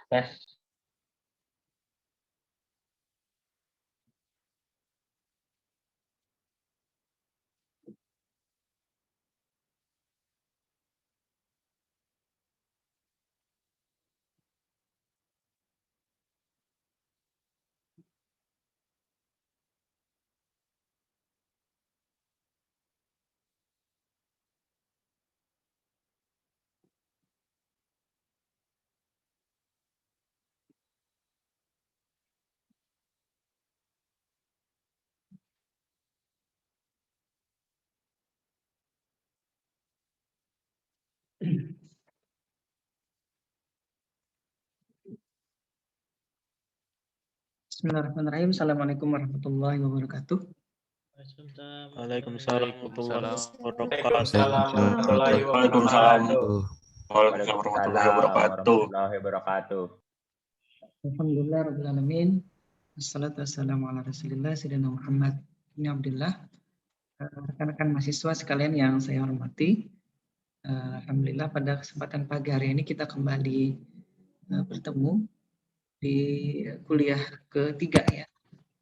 Tes. Bismillahirrahmanirrahim. Assalamualaikum warahmatullahi wabarakatuh. Waalaikumsalam warahmatullahi wabarakatuh. warahmatullahi wabarakatuh. Alhamdulillah rabbil alamin. Wassalatu wassalamu ala Rasulillah sayyidina Muhammad bin Abdullah. Rekan-rekan mahasiswa sekalian yang saya hormati, alhamdulillah pada kesempatan pagi hari ini kita kembali bertemu di kuliah ketiga ya,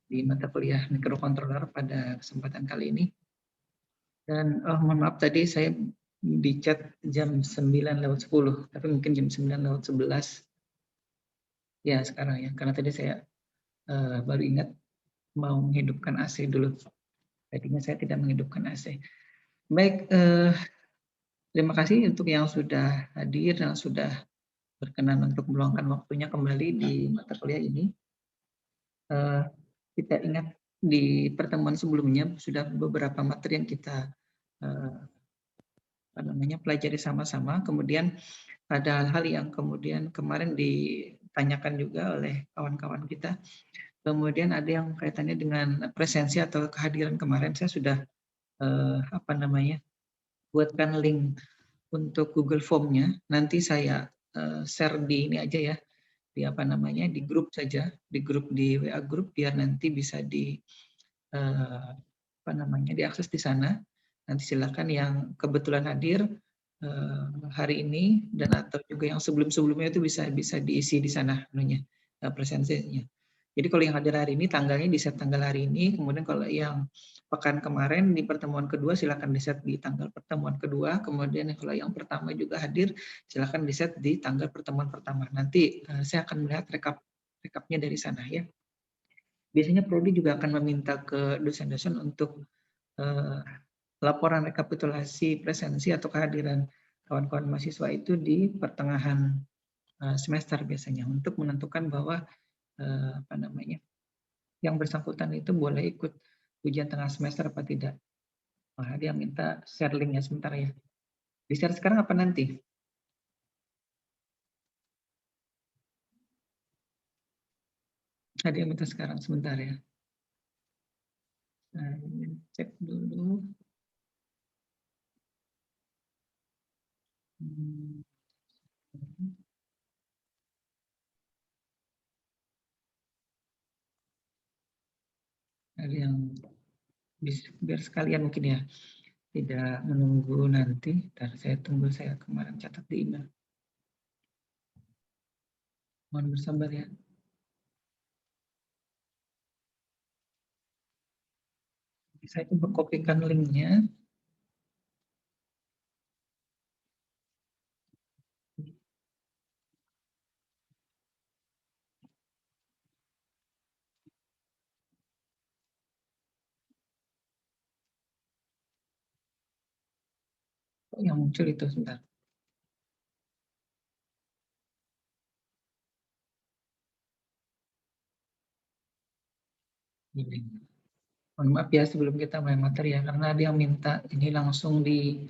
di mata kuliah mikrokontroler pada kesempatan kali ini. Dan mohon maaf tadi saya di chat jam 9:10, tapi mungkin jam 9:11 ya sekarang ya, karena tadi saya baru ingat mau menghidupkan AC dulu. Tadinya saya tidak menghidupkan AC. Baik, terima kasih untuk yang sudah hadir dan sudah berkenan untuk meluangkan waktunya kembali di mata kuliah ini. Kita ingat di pertemuan sebelumnya sudah beberapa materi yang kita pelajari sama-sama. Kemudian ada hal-hal yang kemudian kemarin ditanyakan juga oleh kawan-kawan kita. Kemudian ada yang kaitannya dengan presensi atau kehadiran kemarin. Saya sudah buatkan link untuk Google Form-nya. Nanti saya share di ini aja ya, di grup saja, di grup di WA grup, biar nanti bisa diakses di sana. Nanti silakan yang kebetulan hadir hari ini dan atau juga yang sebelum-sebelumnya itu bisa diisi di sana presentasinya. Jadi kalau yang hadir hari ini tanggalnya di set tanggal hari ini, kemudian kalau yang pekan kemarin di pertemuan kedua silakan di set di tanggal pertemuan kedua, kemudian kalau yang pertama juga hadir silakan di set di tanggal pertemuan pertama. Nanti saya akan melihat rekapnya dari sana ya. Biasanya prodi juga akan meminta ke dosen-dosen untuk laporan rekapitulasi presensi atau kehadiran kawan-kawan mahasiswa itu di pertengahan semester biasanya untuk menentukan bahwa yang bersangkutan itu boleh ikut ujian tengah semester apa tidak. Nah, dia minta share linknya sebentar ya. Di share sekarang apa nanti? Ada yang minta sekarang sebentar ya. Saya cek dulu. Ada yang biar sekalian mungkin ya, tidak menunggu nanti. Ntar saya tunggu, saya kemarin catat di email. Mohon bersabar ya. Saya coba kopikan linknya. Yang muncul itu sebentar. Ini. Mohon maaf ya sebelum kita mulai materi ya, karena ada yang minta ini langsung di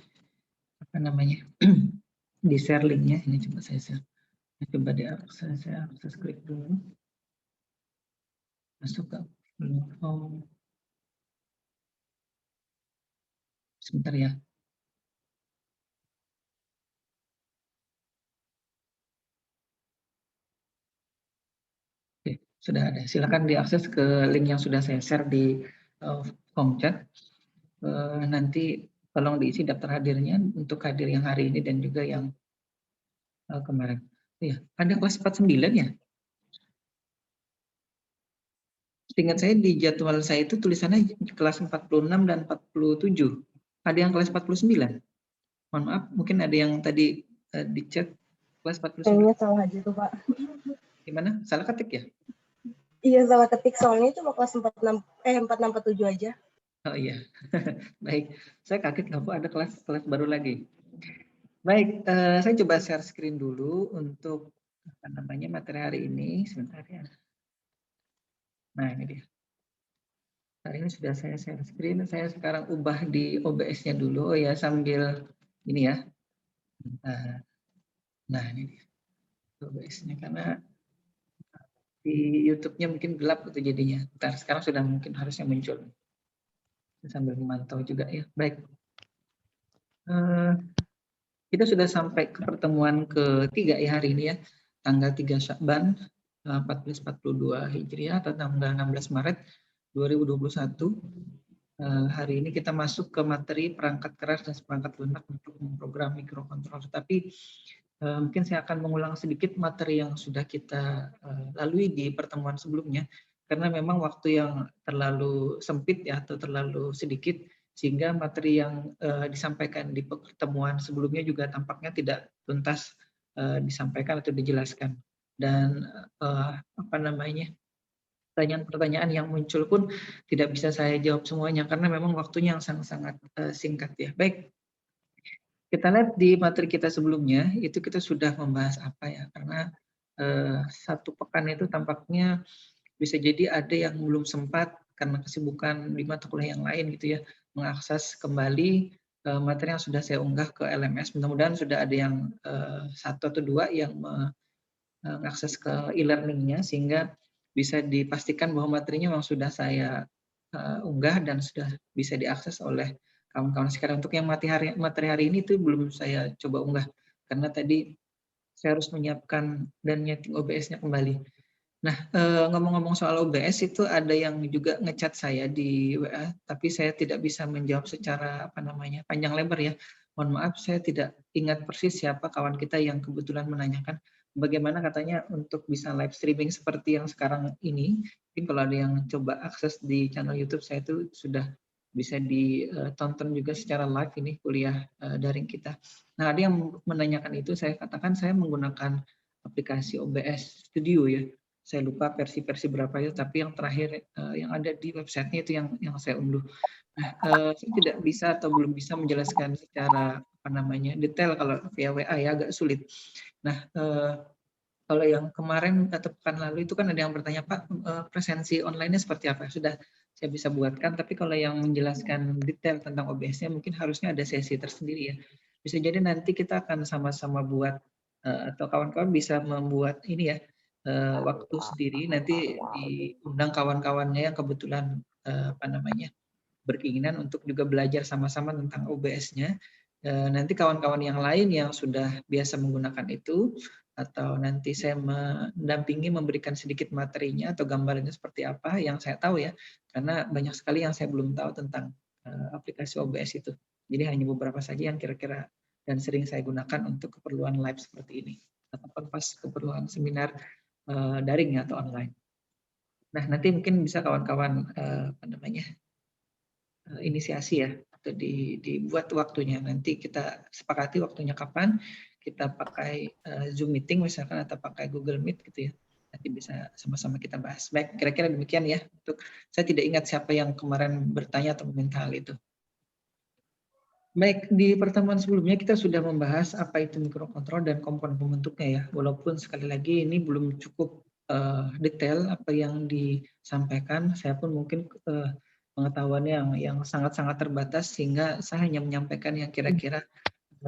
di share linknya. Ini coba saya share. Coba saya akses klik dulu. Masuk ke form. Sebentar ya. Oke, sudah ada. Silakan diakses ke link yang sudah saya share di form chat. nanti tolong diisi daftar hadirnya untuk hadir yang hari ini dan juga yang kemarin. Iya, ada kelas 49 ya? Seingat saya di jadwal saya itu tulisannya kelas 46 dan 47. Ada yang kelas 49? Mohon maaf, mungkin ada yang tadi di chat kelas 49. Kayaknya salah aja tuh, Pak. Gimana? Salah ketik ya? Iya, salah ketik. Soalnya cuma kelas 4647 aja. Oh iya, baik. Saya kaget nggak Bu, ada kelas baru lagi. Baik, saya coba share screen dulu untuk materi hari ini. Sebentar ya. Nah ini dia. Hari ini sudah saya share screen. Saya sekarang ubah di OBS-nya dulu ya sambil ini ya. Nah ini dia OBS-nya karena di YouTube-nya mungkin gelap gitu jadinya. Ntar sekarang sudah mungkin harusnya muncul. Sambil memantau juga ya. Baik. Kita sudah sampai ke pertemuan ketiga ya hari ini ya. Tanggal 3 Syakban 1442 Hijriah atau tanggal 16 Maret 2021. Hari ini kita masuk ke materi perangkat keras dan perangkat lunak untuk memprogram mikrokontroler. Tapi mungkin saya akan mengulang sedikit materi yang sudah kita lalui di pertemuan sebelumnya, karena memang waktu yang terlalu sempit ya atau terlalu sedikit, sehingga materi yang disampaikan di pertemuan sebelumnya juga tampaknya tidak tuntas disampaikan atau dijelaskan. Dan pertanyaan-pertanyaan yang muncul pun tidak bisa saya jawab semuanya karena memang waktunya yang sangat-sangat singkat ya. Baik, kita lihat di materi kita sebelumnya itu kita sudah membahas apa ya, karena satu pekan itu tampaknya bisa jadi ada yang belum sempat karena kesibukan di mata kuliah yang lain gitu ya, mengakses kembali materi yang sudah saya unggah ke LMS. Mudah-mudahan sudah ada yang satu atau dua yang mengakses ke e-learning-nya sehingga bisa dipastikan bahwa materinya memang sudah saya unggah dan sudah bisa diakses oleh kawan-kawan sekarang. Untuk yang materi hari ini itu belum saya coba unggah karena tadi saya harus menyiapkan dan nyeting OBS-nya kembali. Nah, ngomong-ngomong soal OBS itu ada yang juga ngechat saya di WA, tapi saya tidak bisa menjawab secara panjang lebar ya. Mohon maaf, saya tidak ingat persis siapa kawan kita yang kebetulan menanyakan bagaimana katanya untuk bisa live streaming seperti yang sekarang ini. Mungkin kalau ada yang coba akses di channel YouTube saya itu sudah bisa ditonton juga secara live ini kuliah daring kita. Nah, ada yang menanyakan itu, saya katakan saya menggunakan aplikasi OBS Studio ya. Saya lupa versi-versi berapa itu, tapi yang terakhir yang ada di websitenya itu yang saya unduh. Nah, saya tidak bisa atau belum bisa menjelaskan secara detail kalau via WA ya, agak sulit. Nah, kalau yang kemarin atau pekan lalu itu kan ada yang bertanya, Pak, presensi online-nya seperti apa? Sudah saya bisa buatkan, tapi kalau yang menjelaskan detail tentang OBS-nya mungkin harusnya ada sesi tersendiri ya. Bisa jadi nanti kita akan sama-sama buat atau kawan-kawan bisa membuat ini ya, waktu sendiri, nanti diundang kawan-kawannya yang kebetulan berkeinginan untuk juga belajar sama-sama tentang OBS-nya. Nanti kawan-kawan yang lain yang sudah biasa menggunakan itu, atau nanti saya mendampingi memberikan sedikit materinya atau gambarannya seperti apa yang saya tahu ya, karena banyak sekali yang saya belum tahu tentang aplikasi OBS itu. Jadi hanya beberapa saja yang kira-kira dan sering saya gunakan untuk keperluan live seperti ini, ataupun pas keperluan seminar daring atau online. Nah, nanti mungkin bisa kawan-kawan inisiasi ya, atau dibuat waktunya. Nanti kita sepakati waktunya kapan, kita pakai Zoom meeting misalkan atau pakai Google Meet gitu ya. Nanti bisa sama-sama kita bahas. Baik, kira-kira demikian ya. Saya tidak ingat siapa yang kemarin bertanya atau meminta hal itu. Baik, di pertemuan sebelumnya kita sudah membahas apa itu mikrokontrol dan komponen pembentuknya ya. Walaupun sekali lagi ini belum cukup detail apa yang disampaikan, saya pun mungkin pengetahuannya yang sangat-sangat terbatas sehingga saya hanya menyampaikan yang kira-kira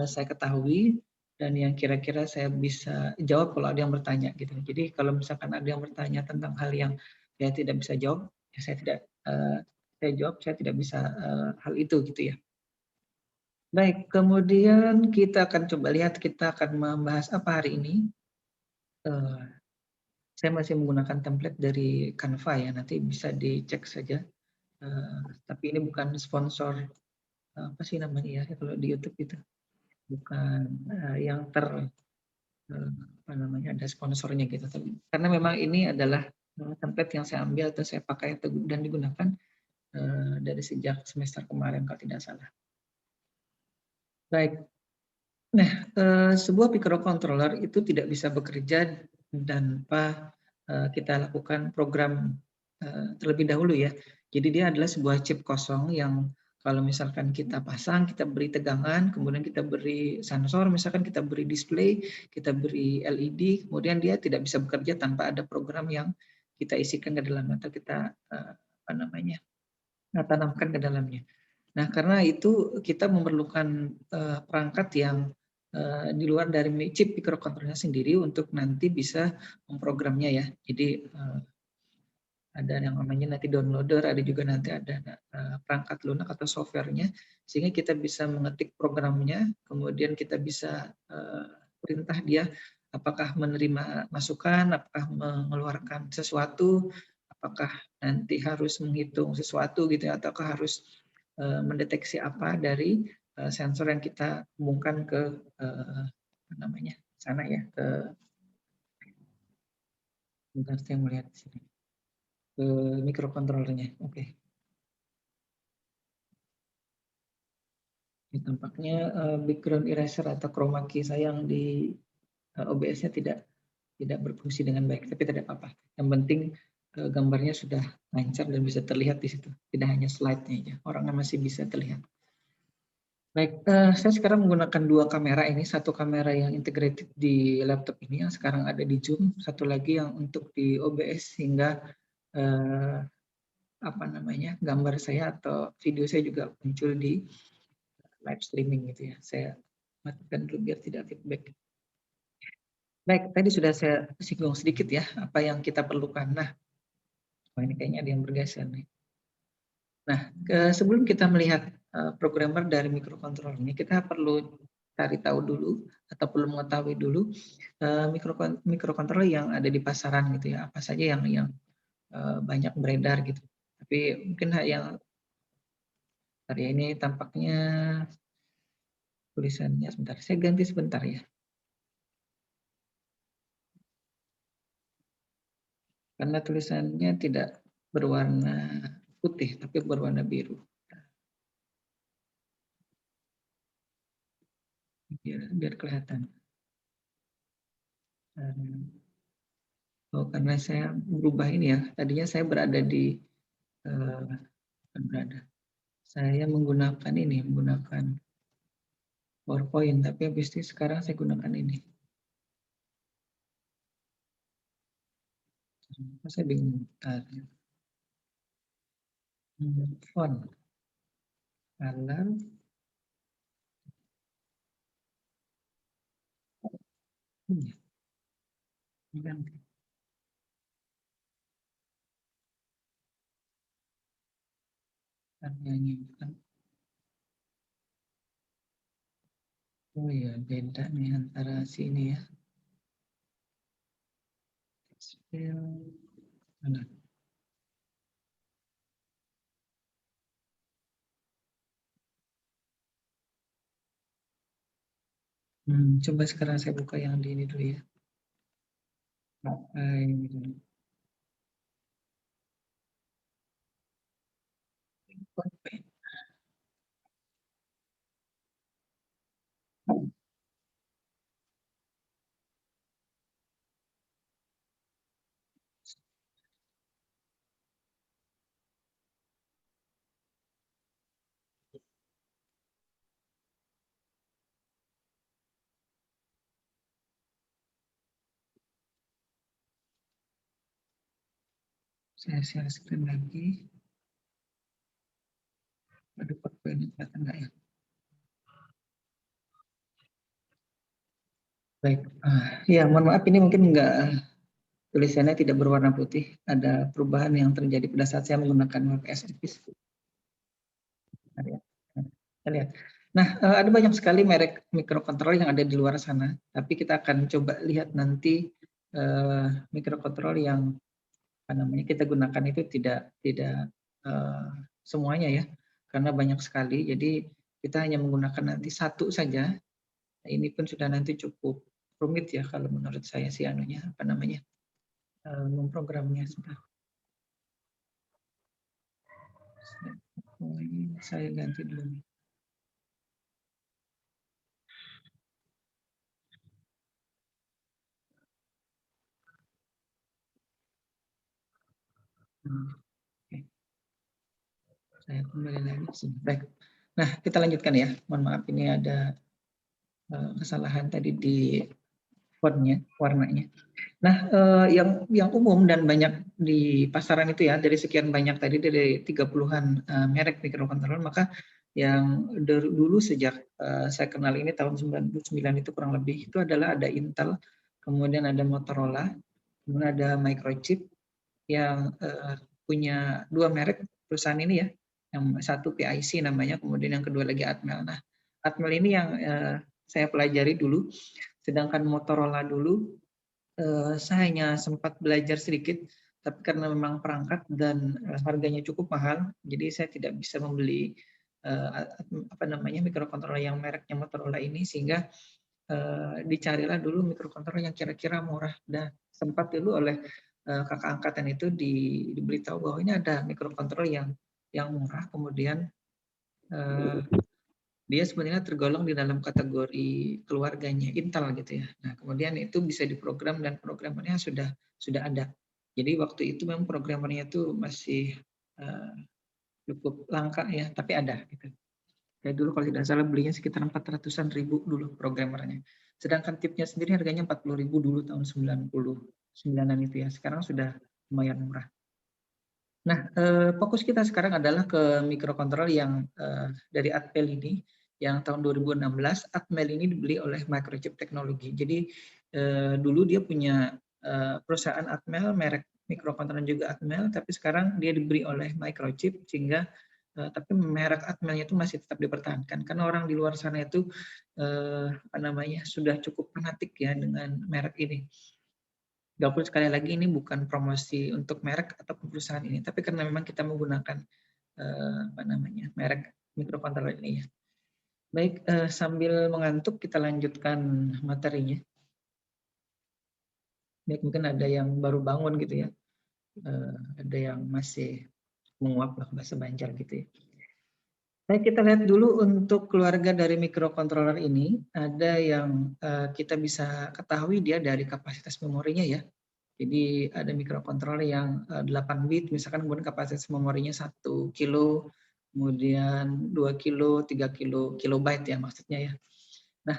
saya ketahui dan yang kira-kira saya bisa jawab kalau ada yang bertanya gitu. Jadi kalau misalkan ada yang bertanya tentang hal yang saya tidak bisa jawab, ya saya tidak bisa hal itu gitu ya. Baik, kemudian kita akan coba lihat, kita akan membahas apa hari ini. Saya masih menggunakan template dari Canva ya, nanti bisa dicek saja. Tapi ini bukan sponsor apa sih namanya ya kalau di YouTube itu, bukan yang apa namanya, ada sponsornya gitu. Karena memang ini adalah template yang saya ambil atau saya pakai dan digunakan dari sejak semester kemarin kalau tidak salah. Baik. Nah, sebuah microcontroller itu tidak bisa bekerja tanpa kita lakukan program terlebih dahulu ya. Jadi dia adalah sebuah chip kosong yang kalau misalkan kita pasang, kita beri tegangan, kemudian kita beri sensor, misalkan kita beri display, kita beri LED, kemudian dia tidak bisa bekerja tanpa ada program yang kita isikan ke dalam atau kita apa namanya, tanamkan ke dalamnya. Nah, karena itu kita memerlukan perangkat yang di luar dari chip microcontrollernya sendiri untuk nanti bisa memprogramnya ya. Jadi ada yang namanya nanti downloader, ada juga nanti ada perangkat lunak atau softwarenya, sehingga kita bisa mengetik programnya, kemudian kita bisa perintah dia apakah menerima masukan, apakah mengeluarkan sesuatu, apakah nanti harus menghitung sesuatu gitu, ataukah harus mendeteksi apa dari sensor yang kita hubungkan ke apa namanya sana ya, ke bentar saya melihat di sini, ke microcontrollernya. Oke. Ini tampaknya background eraser atau chroma key saya yang di OBS-nya tidak berfungsi dengan baik, tapi tidak apa-apa. Yang penting gambarnya sudah lancar dan bisa terlihat di situ. Tidak hanya slide-nya aja, orangnya masih bisa terlihat. Baik, saya sekarang menggunakan dua kamera ini, satu kamera yang integrated di laptop ini yang sekarang ada di Zoom, satu lagi yang untuk di OBS sehingga apa namanya, gambar saya atau video saya juga muncul di live streaming gitu ya. Saya matikan dulu biar tidak feedback. Baik, tadi sudah saya singgung sedikit ya apa yang kita perlukan. Nah, ini kayaknya ada yang bergeser nih. Nah, sebelum kita melihat programmer dari microcontroller ini, kita perlu cari tahu dulu atau perlu mengetahui dulu microcontroller yang ada di pasaran gitu ya, apa saja yang banyak beredar gitu. Tapi mungkin yang hari ini tampaknya tulisannya sebentar, saya ganti sebentar ya. Karena tulisannya tidak berwarna putih, tapi berwarna biru. Biar kelihatan. Oh, karena saya berubah ini ya. Tadinya saya berada di saya menggunakan ini, menggunakan PowerPoint, tapi habis itu sekarang saya gunakan ini. Saya bingung. Font, color, oh iya, beda nih antara sini ya. Mana? Coba sekarang saya buka yang di ini dulu ya. Ini dulu. Saya share screen lagi. Aduh, PowerPoint ini kelihatan nggak ya? Baik, ya mohon maaf ini mungkin nggak, tulisannya tidak berwarna putih. Ada perubahan yang terjadi pada saat saya menggunakan WebS Office. Kita lihat. Nah, ada banyak sekali merek microcontroller yang ada di luar sana. Tapi kita akan coba lihat nanti microcontroller yang apa namanya kita gunakan itu tidak semuanya ya, karena banyak sekali. Jadi kita hanya menggunakan nanti satu saja. Nah, ini pun sudah nanti cukup rumit ya kalau menurut saya sih anunya apa namanya memprogramnya sudah. Saya ganti dulu. Oke. Saya kembali lagi. Baik. Nah, kita lanjutkan ya. Mohon maaf ini ada kesalahan tadi di fontnya, warnanya. Nah, yang umum dan banyak di pasaran itu ya, dari sekian banyak tadi, dari 30-an merek microcontroller, maka yang dulu sejak saya kenal ini tahun 99 itu kurang lebih, itu adalah ada Intel, kemudian ada Motorola, kemudian ada Microchip, yang punya dua merek perusahaan ini ya, yang satu PIC namanya, kemudian yang kedua lagi Atmel. Nah, Atmel ini yang saya pelajari dulu, sedangkan Motorola dulu saya hanya sempat belajar sedikit, tapi karena memang perangkat dan harganya cukup mahal, jadi saya tidak bisa membeli apa namanya microcontroller yang mereknya Motorola ini, sehingga dicarilah dulu microcontroller yang kira-kira murah. Dan sempat dulu oleh kakak angkatan itu diberitahu bahwa ini ada microcontroller yang murah, kemudian dia sebenarnya tergolong di dalam kategori keluarganya Intel gitu ya. Nah, kemudian itu bisa diprogram dan programmernya sudah ada. Jadi waktu itu memang programmernya itu masih cukup langka ya, tapi ada gitu. Kayak dulu kalau tidak salah belinya sekitar 400-an ribu dulu programmernya. Sedangkan tipnya sendiri harganya 40.000 dulu tahun 99-an itu ya. Sekarang sudah lumayan murah. Nah, fokus kita sekarang adalah ke microcontroller yang dari Atmel ini, yang tahun 2016. Atmel ini dibeli oleh Microchip Technology. Jadi dulu dia punya perusahaan Atmel, merek microcontroller juga Atmel, tapi sekarang dia dibeli oleh Microchip, sehingga tapi merek Atmelnya itu masih tetap dipertahankan, karena orang di luar sana itu apa namanya sudah cukup fanatik ya dengan merek ini. Walaupun sekali lagi ini bukan promosi untuk merek atau perusahaan ini, tapi karena memang kita menggunakan apa namanya merek microcontroller ini ya. Baik, sambil mengantuk kita lanjutkan materinya. Baik, mungkin ada yang baru bangun gitu ya, ada yang masih menguap lah bahasa Banjar gitu ya. Baik, kita lihat dulu untuk keluarga dari microcontroller ini, ada yang kita bisa ketahui dia dari kapasitas memorinya ya. Jadi ada microcontroller yang 8 bit, misalkan kemudian kapasitas memorinya 1 kilo, kemudian 2 kilo, 3 kilo, kilobyte ya maksudnya ya. Nah,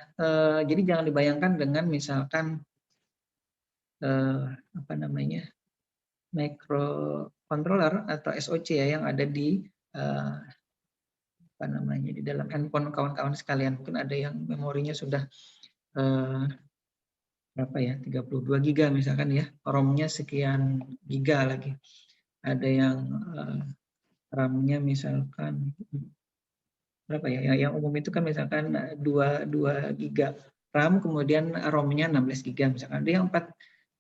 jadi jangan dibayangkan dengan misalkan apa namanya microcontroller atau SoC ya yang ada di apa namanya di dalam handphone kawan-kawan sekalian. Mungkin ada yang memorinya sudah berapa ya 32 giga misalkan ya, ROM-nya sekian giga lagi. Ada yang RAM-nya misalkan berapa ya? Yang umum itu kan misalkan 2 giga RAM, kemudian ROM-nya 16 giga misalkan. Ada yang 4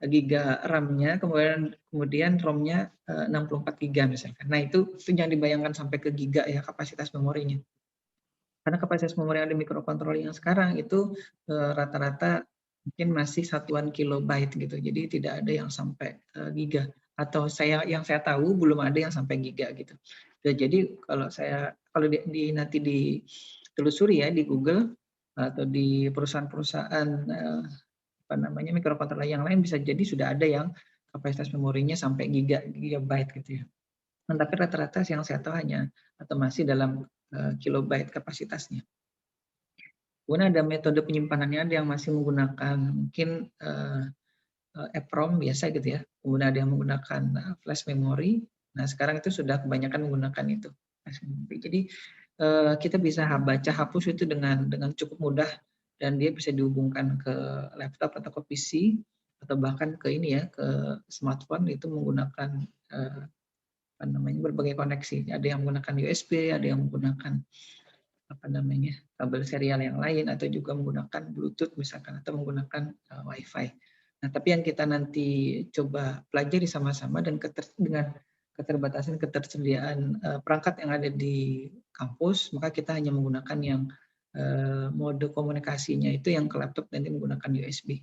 giga RAM-nya, kemudian ROM-nya 64 giga misalkan. Nah, itu jangan dibayangkan sampai ke giga ya kapasitas memorinya. Karena kapasitas memori yang ada microcontroller yang sekarang itu rata-rata mungkin masih satuan kilobyte gitu. Jadi tidak ada yang sampai giga. Atau yang saya tahu belum ada yang sampai giga gitu. Jadi kalau nanti ditelusuri ya di Google atau di perusahaan-perusahaan apa namanya microcontroller yang lain, bisa jadi sudah ada yang kapasitas memorinya sampai gigabyte gitu ya. Nah, tapi rata-rata yang saya tahu hanya atau masih dalam kilobyte kapasitasnya. Kemudian ada metode penyimpanannya, ada yang masih menggunakan mungkin EPROM biasa gitu ya. Kemudian ada yang menggunakan flash memory. Nah, sekarang itu sudah kebanyakan menggunakan itu. Jadi kita bisa baca hapus itu dengan cukup mudah, dan dia bisa dihubungkan ke laptop atau ke PC atau bahkan ke ini ya, ke smartphone itu menggunakan apa namanya berbagai koneksi. Ada yang menggunakan USB, ada yang menggunakan apa namanya kabel serial yang lain, atau juga menggunakan Bluetooth misalkan, atau menggunakan Wi-Fi. Nah, tapi yang kita nanti coba pelajari sama-sama dan dengan keterbatasan ketersediaan perangkat yang ada di kampus, maka kita hanya menggunakan yang mode komunikasinya itu yang ke laptop nanti menggunakan USB.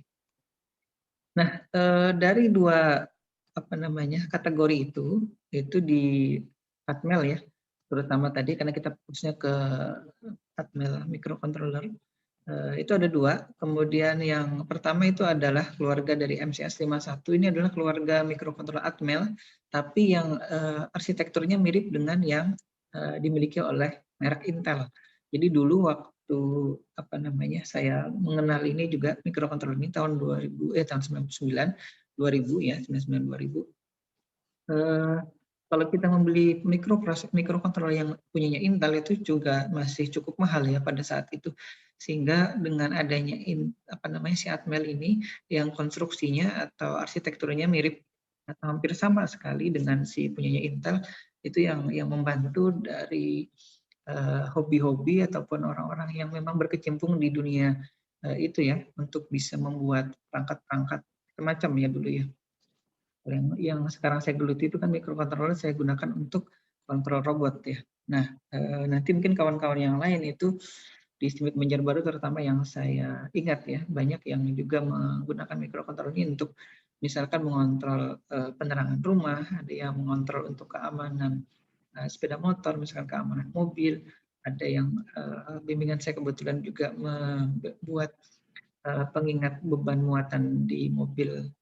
Nah, dari dua kategori itu di Atmel ya, terutama tadi karena kita fokusnya ke Atmel microcontroller. Itu ada dua. Kemudian yang pertama itu adalah keluarga dari MCS 51. Ini adalah keluarga microcontroller Atmel, tapi yang arsitekturnya mirip dengan yang dimiliki oleh merek Intel. Jadi dulu waktu saya mengenal ini juga microcontroller ini tahun 99 2000 ya, 99 2000. Kalau kita membeli microcontroller yang punyanya Intel itu juga masih cukup mahal ya pada saat itu. Sehingga dengan adanya si Atmel ini yang konstruksinya atau arsitekturnya mirip atau hampir sama sekali dengan si punyanya Intel, itu yang membantu dari hobi-hobi ataupun orang-orang yang memang berkecimpung di dunia itu ya, untuk bisa membuat perangkat-perangkat semacam ya dulu ya. Yang sekarang saya geluti itu kan microcontroller saya gunakan untuk kontrol robot ya. Nah, nanti mungkin kawan-kawan yang lain itu di STIMIK Banjarbaru terutama yang saya ingat ya, banyak yang juga menggunakan microcontroller ini untuk misalkan mengontrol penerangan rumah, ada yang mengontrol untuk keamanan sepeda motor, misalkan keamanan mobil, ada yang bimbingan saya kebetulan juga membuat pengingat beban muatan di mobil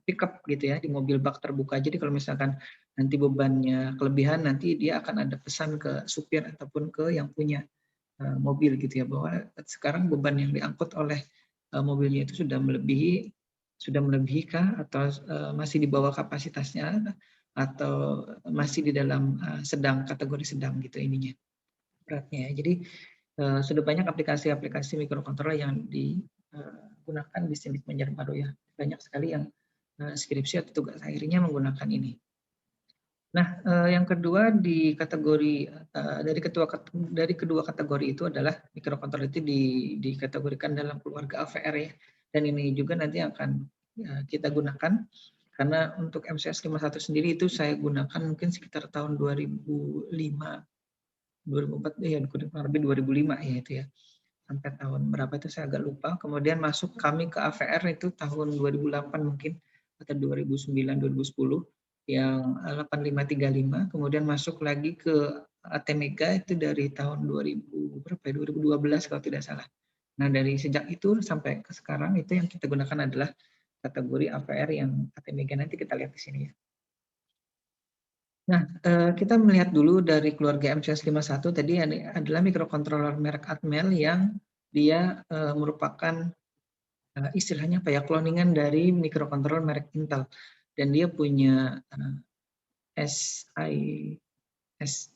pickup gitu ya, di mobil bak terbuka. Jadi kalau misalkan nanti bebannya kelebihan, nanti dia akan ada pesan ke supir ataupun ke yang punya mobil gitu ya, bahwa sekarang beban yang diangkut oleh mobilnya itu sudah melebihi kah, atau masih di bawah kapasitasnya, atau masih di dalam kategori sedang gitu ininya beratnya ya. Jadi sudah banyak aplikasi-aplikasi microcontroller yang digunakan di STIMIK Banjarbaru ya. Banyak sekali yang skripsi atau tugas akhirnya menggunakan ini. Nah, yang kedua di kategori dari kedua kategori itu adalah microcontroller itu dikategorikan dalam keluarga AVR ya. Dan ini juga nanti akan kita gunakan karena untuk MCS 51 sendiri itu saya gunakan mungkin sekitar tahun 2005, 2004 ya, kurang lebih 2005 ya itu ya. Sampai tahun berapa itu saya agak lupa. Kemudian masuk kami ke AVR itu tahun 2008 mungkin atau 2009 2010 yang 8535, kemudian masuk lagi ke ATmega itu dari tahun 2000 berapa ya, 2012 kalau tidak salah. Nah, dari sejak itu sampai ke sekarang itu yang kita gunakan adalah kategori AVR yang ATmega, nanti kita lihat di sini ya. Nah, kita melihat dulu dari keluarga MCS 51 tadi adalah microcontroller merek Atmel yang dia merupakan istilahnya apa ya, cloningan dari microcontroller merek Intel, dan dia punya CISC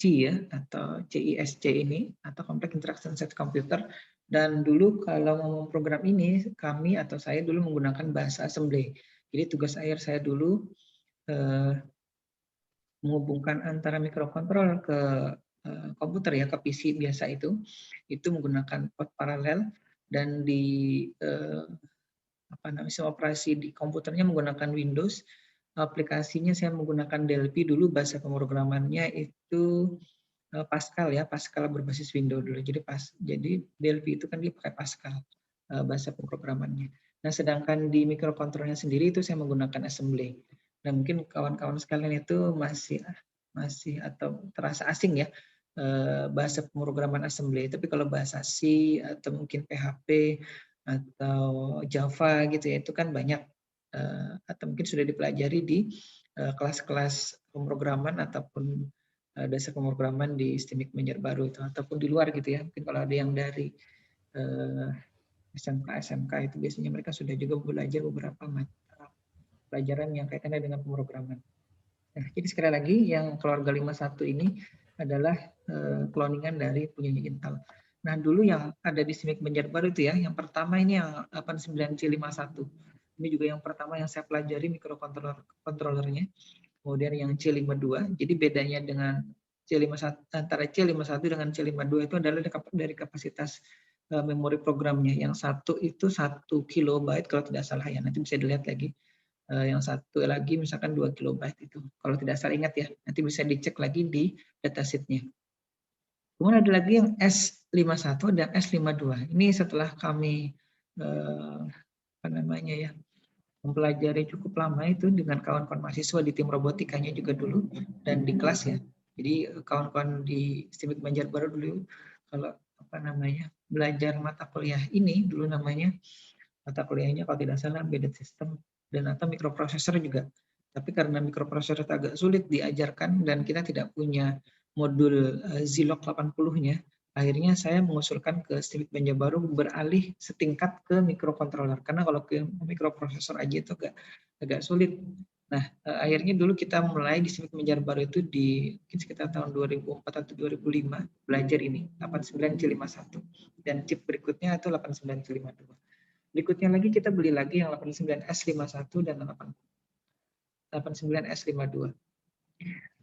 ya, atau CISC ini, atau Complex Instruction Set Computer. Dan dulu kalau mau memprogram ini, kami atau saya dulu menggunakan bahasa assembly. Jadi tugas akhir saya dulu menghubungkan antara mikrokontroller ke komputer ya, ke PC biasa itu menggunakan port paralel, dan di sistem operasi di komputernya menggunakan Windows. Aplikasinya saya menggunakan Delphi dulu, bahasa pemrogramannya itu Pascal ya, Pascal berbasis Windows dulu. Jadi Delphi itu kan dia pakai Pascal bahasa pemrogramannya. Nah, sedangkan di mikrokontrolernya sendiri itu saya menggunakan assembly. Nah, mungkin kawan-kawan sekalian itu masih atau terasa asing ya bahasa pemrograman assembly. Tapi kalau bahasa C atau mungkin PHP atau Java gitu ya, itu kan banyak atau mungkin sudah dipelajari di kelas-kelas pemrograman ataupun dasar pemrograman di STIMIK Banjarbaru itu, ataupun di luar gitu ya. Mungkin kalau ada yang dari SMK itu biasanya mereka sudah juga belajar beberapa mata pelajaran yang kaitannya dengan pemrograman. Nah, jadi sekali lagi yang keluarga 51 ini adalah cloningan dari punyanya Intel. Nah, dulu yang ada di STIMIK Banjarbaru itu ya, yang pertama ini yang 89C51. Ini juga yang pertama yang saya pelajari mikrokontrollernya. Kemudian yang C52. Jadi bedanya dengan antara C51 dengan C52 itu adalah dari kapasitas memori programnya. Yang satu itu 1 kilobyte kalau tidak salah ya, nanti bisa dilihat lagi. Yang satu lagi misalkan 2 kilobyte itu. Kalau tidak salah ingat ya, nanti bisa dicek lagi di datasheet-nya. Kemudian ada lagi yang S51 dan S52. Ini setelah kami mempelajari cukup lama itu dengan kawan-kawan mahasiswa di tim robotikanya juga dulu dan di kelas ya. Jadi kawan-kawan di STIMIK Banjarbaru dulu kalau belajar mata kuliah ini dulu namanya mata kuliahnya kalau tidak salah embedded system dan atau mikroprosesor juga. Tapi karena mikroprosesor agak sulit diajarkan dan kita tidak punya modul Zilog 80-nya, akhirnya saya mengusulkan ke STIMIK Banjarbaru beralih setingkat ke mikrokontroler. Karena kalau ke mikroprosesor aja itu agak sulit. Nah, akhirnya dulu kita mulai di STIMIK Banjarbaru itu di mungkin sekitar tahun 2004 atau 2005 belajar ini 89C51 dan chip berikutnya itu 89C52. Berikutnya lagi kita beli lagi yang 89S51 dan 89S52.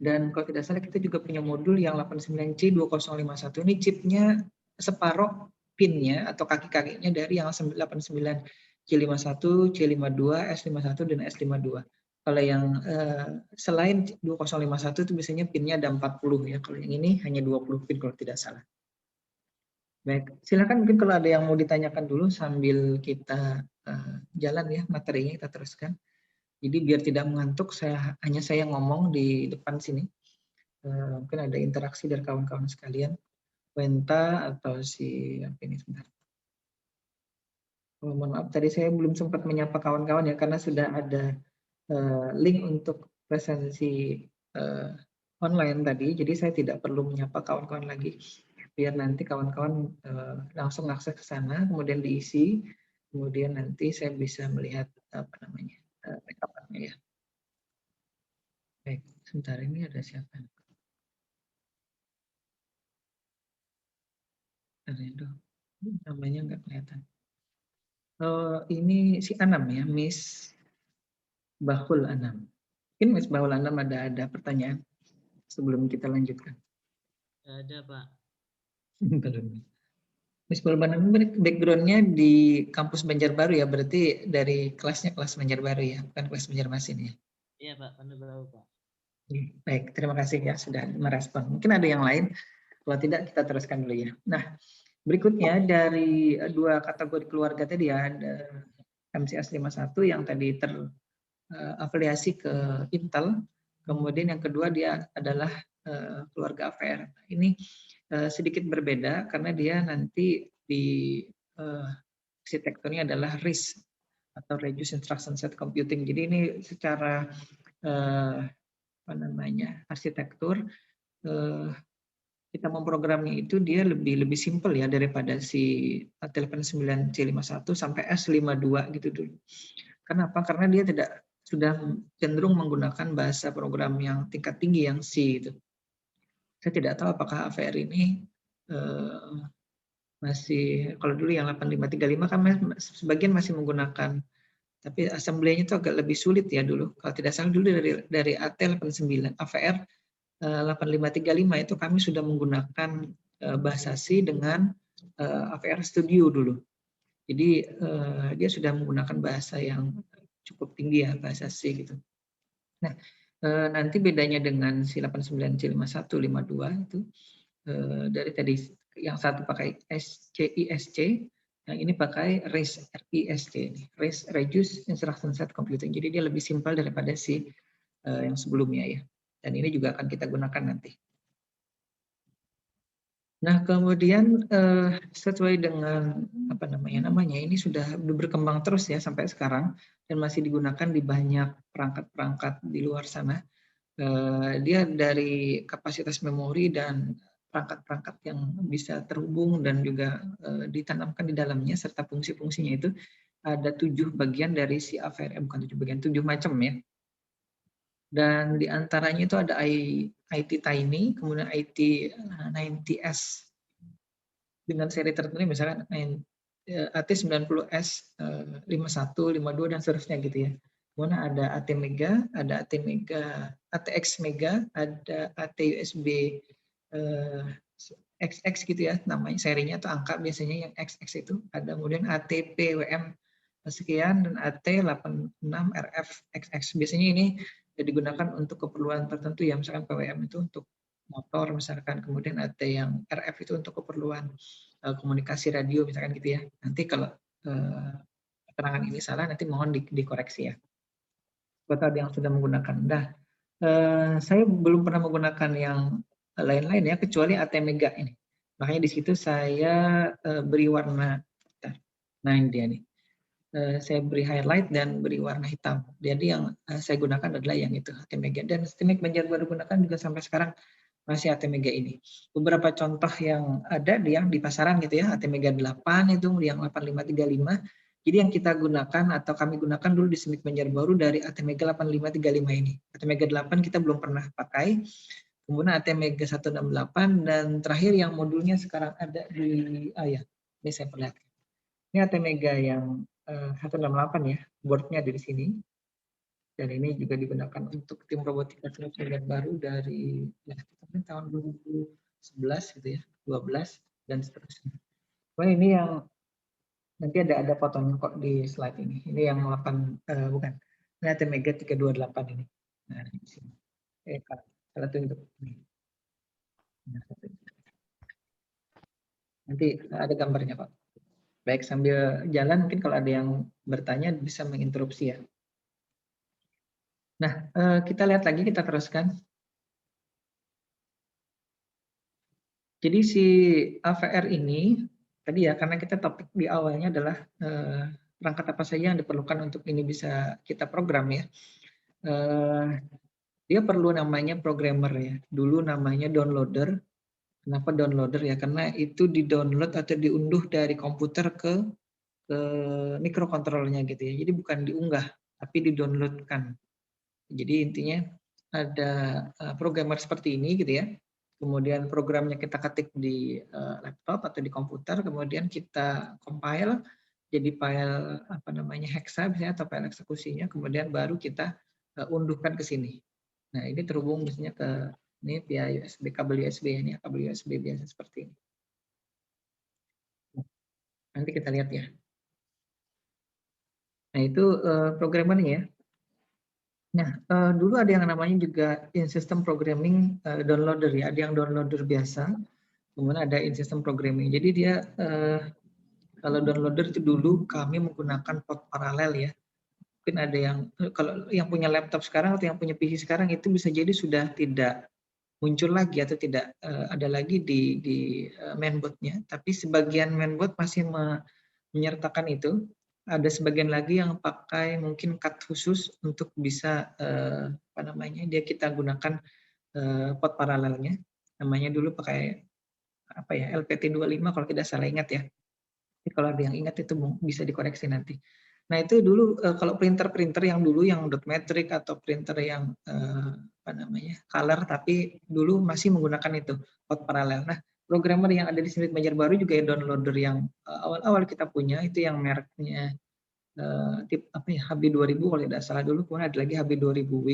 Dan kalau tidak salah kita juga punya modul yang 89C2051. Ini chipnya separuh pinnya atau kaki-kakinya dari yang 89C51, C52, S51 dan S52. Kalau yang selain 2051 itu biasanya pinnya ada 40 ya. Kalau yang ini hanya 20 pin kalau tidak salah. Baik, silakan mungkin kalau ada yang mau ditanyakan dulu sambil kita jalan ya materinya kita teruskan. Jadi biar tidak mengantuk, hanya saya ngomong di depan sini. Mungkin ada interaksi dari kawan-kawan sekalian. Wenta atau sebentar. Oh, mohon maaf, tadi saya belum sempat menyapa kawan-kawan ya karena sudah ada link untuk presensi online tadi. Jadi saya tidak perlu menyapa kawan-kawan lagi. Biar nanti kawan-kawan langsung akses ke sana, kemudian diisi, kemudian nanti saya bisa melihat rekapannya ya. Baik, sebentar ini ada siapa? Ada namanya nggak kelihatan. Ini si Anam ya, Miss Bahul Anam. Mungkin Miss Bahul Anam ada pertanyaan sebelum kita lanjutkan. Ada Pak. Belum. Miss Bahul Anam backgroundnya di kampus Banjarbaru ya, berarti dari kelasnya kelas Banjarbaru ya, bukan kelas Banjarmasin ya? Iya Pak, Banjarbaru Pak. Baik, terima kasih ya sudah merespon. Mungkin ada yang lain, kalau tidak kita teruskan dulu ya. Nah, berikutnya dari dua kategori keluarga tadi ya, ada MCS 51 yang tadi terafiliasi ke Intel, kemudian yang kedua dia adalah keluarga AVR. Ini sedikit berbeda karena dia nanti di arsitekturnya adalah RISC atau Reduced Instruction Set Computing. Jadi ini secara arsitektur kita memprogramnya itu dia lebih simple ya daripada si 89C51 sampai S52 gitu dulu. Kenapa? Karena dia sudah cenderung menggunakan bahasa program yang tingkat tinggi yang C itu. Saya tidak tahu apakah AVR ini masih, kalau dulu yang 8535 kan sebagian masih menggunakan, tapi assembly-nya itu agak lebih sulit ya dulu. Kalau tidak salah dulu dari AT89 AVR 8535 itu kami sudah menggunakan bahasa C dengan AVR Studio dulu. Jadi dia sudah menggunakan bahasa yang cukup tinggi ya, bahasa C gitu. Nah, nanti bedanya dengan si 89C51, 52 itu dari tadi yang satu pakai SCISC, yang ini pakai RISC, RISC Reduced Instruction Set Computing. Jadi dia lebih simpel daripada si yang sebelumnya ya. Dan ini juga akan kita gunakan nanti. Nah, kemudian sesuai dengan namanya ini sudah berkembang terus ya sampai sekarang dan masih digunakan di banyak perangkat-perangkat di luar sana. Dia dari kapasitas memori dan perangkat-perangkat yang bisa terhubung dan juga ditanamkan di dalamnya serta fungsi-fungsinya itu ada 7 bagian dari si AVR, bukan 7 bagian, 7 macam ya. Dan di antaranya itu ada IT Tiny, kemudian IT 90S dengan seri tertentu misalkan AT90S 51, 52 dan seterusnya gitu ya. Kemudian ada AT Mega, ada AT Mega, ATX Mega, ada AT USB XX gitu ya namanya serinya atau angka biasanya yang XX itu. Ada kemudian AT PWM sekian dan AT86 RFXX. Biasanya ini digunakan untuk keperluan tertentu ya, misalkan PWM itu untuk motor misalkan, kemudian AT yang RF itu untuk keperluan komunikasi radio misalkan gitu ya. Nanti kalau keterangan ini salah nanti mohon dikoreksi ya. Buat ada yang sudah menggunakan. Nah, saya belum pernah menggunakan yang lain-lain ya, kecuali AT Mega ini. Makanya di situ saya beri warna. Nah ini dia nih. Saya beri highlight dan beri warna hitam. Jadi yang saya gunakan adalah yang itu, AT Mega. Dan stimming yang baru gunakan juga sampai sekarang masih AT Mega ini. Beberapa contoh yang ada yang di pasaran gitu ya, AT Mega 8 itu yang 8535. Jadi yang kita gunakan atau kami gunakan dulu di Smith Banjarbaru dari AT Mega 8535 ini. AT Mega 8 kita belum pernah pakai. Kemudian AT Mega 168 dan terakhir yang modulnya sekarang ada di ini saya perlihatkan. Ini AT Mega yang 168 ya, boardnya ada di sini. Dan ini juga digunakan untuk tim robotika Smith Banjarbaru dari ya, tahun 2011 gitu ya, 12 dan seterusnya. Nah, ini yang nanti ada fotonya kok di slide ini. Ini yang 8 bukan. Ini AT Mega 328 ini. Nah, di sini. Salah tunjuk. Nanti ada gambarnya, Pak. Baik, sambil jalan mungkin kalau ada yang bertanya bisa menginterupsi ya. Nah, kita lihat lagi, kita teruskan. Jadi si AVR ini tadi ya, karena kita topik di awalnya adalah perangkat apa saja yang diperlukan untuk ini bisa kita program ya. Dia perlu namanya programmer ya. Dulu namanya downloader. Kenapa downloader ya? Karena itu di-download atau diunduh dari komputer ke microcontrollernya gitu ya. Jadi bukan diunggah, tapi di-downloadkan. Jadi intinya ada programmer seperti ini gitu ya. Kemudian programnya kita ketik di laptop atau di komputer, kemudian kita compile jadi file apa namanya hexa misalnya atau file eksekusinya, kemudian baru kita unduhkan ke sini. Nah ini terhubung misalnya ke ini via USB, kabel USB ini, kabel USB biasa seperti ini. Nanti kita lihat ya. Nah itu programmernya ya. Nah, dulu ada yang namanya juga in-system programming downloader ya. Ada yang downloader biasa, kemudian ada in-system programming. Jadi dia kalau downloader itu dulu kami menggunakan port paralel ya. Mungkin ada yang kalau yang punya laptop sekarang atau yang punya PC sekarang itu bisa jadi sudah tidak muncul lagi atau tidak ada lagi di mainboard-nya. Tapi sebagian mainboard masih menyertakan itu. Ada sebagian lagi yang pakai mungkin cut khusus untuk bisa apa namanya dia kita gunakan port paralelnya, namanya dulu pakai apa ya LPT25 kalau tidak salah ingat ya. Jadi kalau ada yang ingat itu bisa dikoreksi nanti. Nah itu dulu kalau printer yang dulu yang dot matrix atau printer yang apa namanya color tapi dulu masih menggunakan itu port paralel. Nah programmer yang ada di Smith Banjarbaru juga ya downloader yang awal-awal kita punya itu yang mereknya tip apa ya HB2000 kalau tidak salah dulu, kemudian ada lagi HB2000W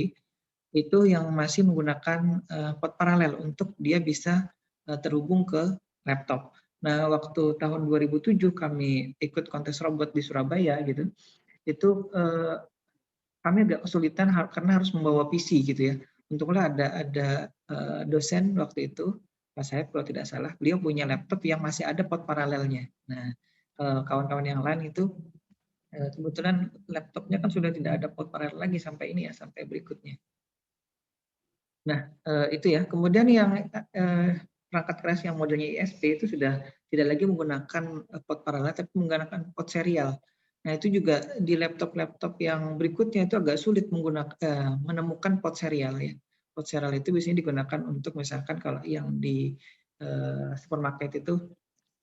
itu yang masih menggunakan port paralel untuk dia bisa terhubung ke laptop. Nah waktu tahun 2007 kami ikut kontes robot di Surabaya gitu, itu kami agak kesulitan karena harus membawa PC gitu ya. Untunglah ada dosen waktu itu, Pak Saib kalau tidak salah, beliau punya laptop yang masih ada port paralelnya. Nah, kawan-kawan yang lain itu kebetulan laptopnya kan sudah tidak ada port paralel lagi sampai ini ya, sampai berikutnya. Nah, itu ya. Kemudian yang perangkat keras yang modelnya ISP itu sudah tidak lagi menggunakan port paralel, tapi menggunakan port serial. Nah, itu juga di laptop-laptop yang berikutnya itu agak sulit menemukan port serial ya. Port serial itu biasanya digunakan untuk misalkan kalau yang di supermarket itu,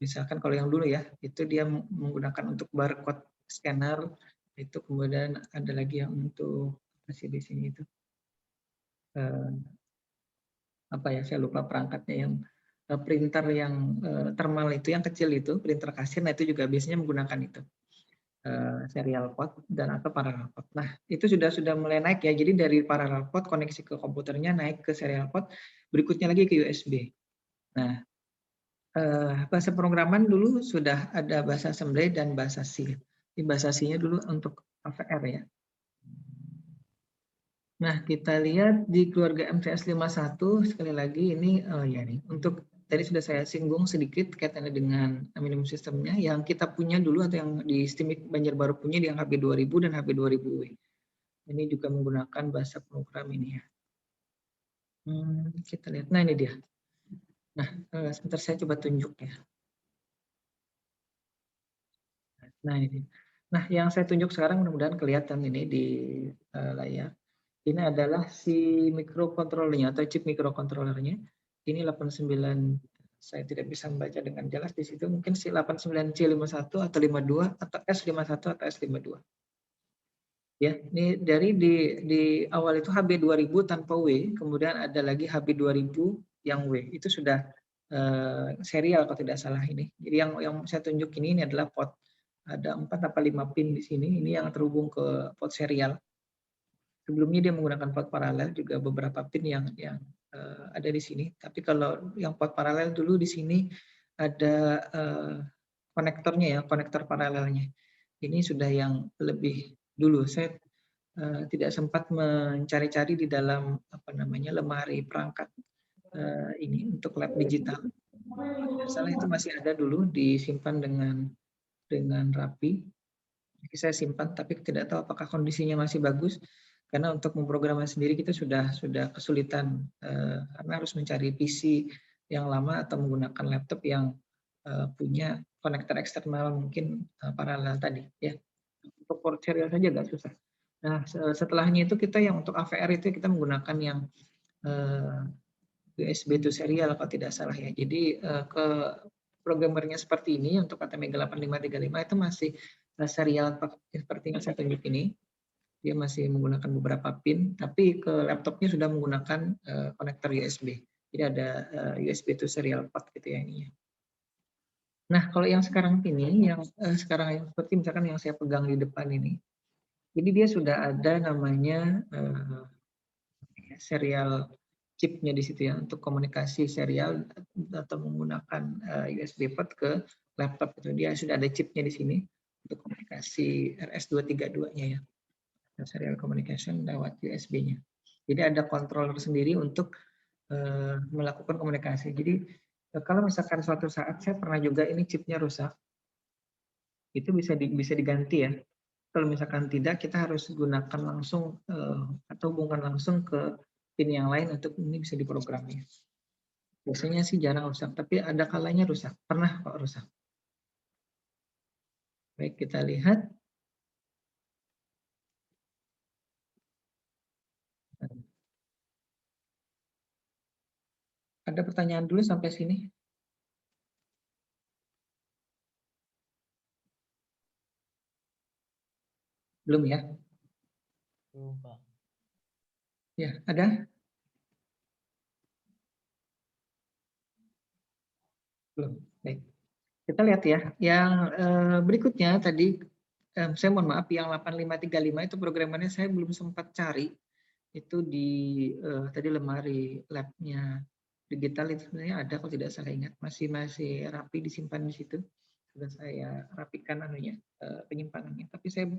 misalkan kalau yang dulu ya, itu dia menggunakan untuk barcode scanner, itu kemudian ada lagi yang untuk masih di sini itu. Apa ya saya lupa perangkatnya yang printer yang thermal itu yang kecil itu printer kasir, nah itu juga biasanya menggunakan itu serial port dan atau parallel port. Nah itu sudah mulai naik ya, jadi dari parallel port koneksi ke komputernya naik ke serial port, berikutnya lagi ke USB. Nah bahasa pemrograman dulu sudah ada bahasa assembly dan bahasa C. investasinya dulu untuk AVR ya. Nah, kita lihat di keluarga MTS 51 sekali lagi ini ya nih untuk tadi sudah saya singgung sedikit kaitannya dengan minimum sistemnya yang kita punya dulu atau yang di STIMIK Banjarbaru punya di HB 2000 dan HB 2000W. Ini juga menggunakan bahasa program ini ya. Kita lihat. Nah, ini dia. Nah, sebentar saya coba tunjuk ya. Nah, ini. Nah, yang saya tunjuk sekarang mudah-mudahan kelihatan ini di layar. Ini adalah si mikrokontrolernya atau chip mikrokontrolernya. Ini 89, saya tidak bisa membaca dengan jelas di situ. Mungkin si 89C51 atau 52 atau S51 atau S52. Ya, ini dari di awal itu HB 2000 tanpa W, kemudian ada lagi HB 2000 yang W. Itu sudah serial kalau tidak salah ini. Jadi yang saya tunjuk ini adalah port. Ada 4 atau 5 pin di sini. Ini yang terhubung ke port serial. Sebelumnya dia menggunakan port paralel juga beberapa pin yang ada di sini. Tapi kalau yang port paralel dulu di sini ada konektornya ya, konektor paralelnya. Ini sudah yang lebih dulu. Saya tidak sempat mencari-cari di dalam lemari perangkat ini untuk lab digital. Tidak salah itu masih ada dulu disimpan dengan rapi. Saya simpan tapi tidak tahu apakah kondisinya masih bagus. Karena untuk memprogramnya sendiri kita sudah kesulitan karena harus mencari PC yang lama atau menggunakan laptop yang punya konektor eksternal mungkin paralel tadi ya. Untuk port serial saja agak susah. Nah, setelahnya itu kita yang untuk AVR itu kita menggunakan yang USB to serial kalau tidak salah ya. Jadi ke programmernya seperti ini untuk ATmega 8535 itu masih serial seperti yang saya tunjuk ini. Dia masih menggunakan beberapa pin, tapi ke laptopnya sudah menggunakan konektor USB. Jadi ada USB to serial port gitu ya ininya. Nah, kalau yang sekarang ini, yang sekarang seperti misalkan yang saya pegang di depan ini, jadi dia sudah ada namanya serial chipnya di situ ya untuk komunikasi serial atau menggunakan USB port ke laptop itu. Dia sudah ada chipnya di sini untuk komunikasi RS232-nya ya. Serial communication lewat USB-nya. Jadi ada controller sendiri untuk melakukan komunikasi. Jadi kalau misalkan suatu saat saya pernah juga ini chipnya rusak, itu bisa diganti ya. Kalau misalkan tidak, kita harus gunakan langsung atau hubungkan langsung ke pin yang lain untuk ini bisa diprogramnya. Biasanya sih jarang rusak, tapi ada kalanya rusak. Pernah kok rusak. Baik, kita lihat. Ada pertanyaan dulu sampai sini? Belum ya? Belum, Pak. Ya, ada? Belum. Baik. Kita lihat ya. Yang berikutnya tadi, saya mohon maaf, yang 8535 itu programannya saya belum sempat cari. Itu di tadi lemari labnya digital itu sebenarnya ada kalau tidak salah ingat. Masih rapi disimpan di situ. Sudah saya rapikan penyimpanannya. Tapi saya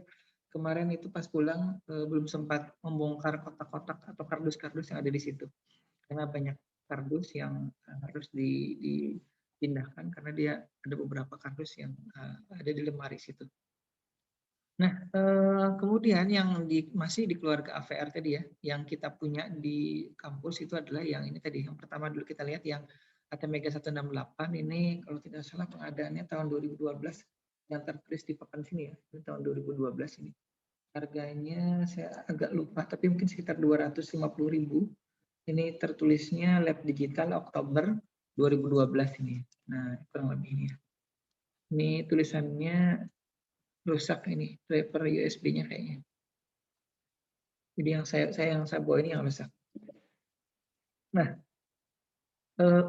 kemarin itu pas pulang belum sempat membongkar kotak-kotak atau kardus-kardus yang ada di situ. Karena banyak kardus yang harus dipindahkan karena dia ada beberapa kardus yang ada di lemari situ. Nah, kemudian yang masih di keluarga AVR tadi ya, yang kita punya di kampus itu adalah yang ini tadi. Yang pertama dulu kita lihat yang ATmega 168 ini kalau tidak salah pengadaannya tahun 2012 yang tertulis di papan sini ya, ini tahun 2012 ini. Harganya saya agak lupa tapi mungkin sekitar 250.000. Ini tertulisnya Lab Digital Oktober 2012 ini. Nah, kurang lebih ini ya. Ini tulisannya rusak ini, driver USB-nya kayaknya. Jadi yang saya bawa ini yang rusak. Nah,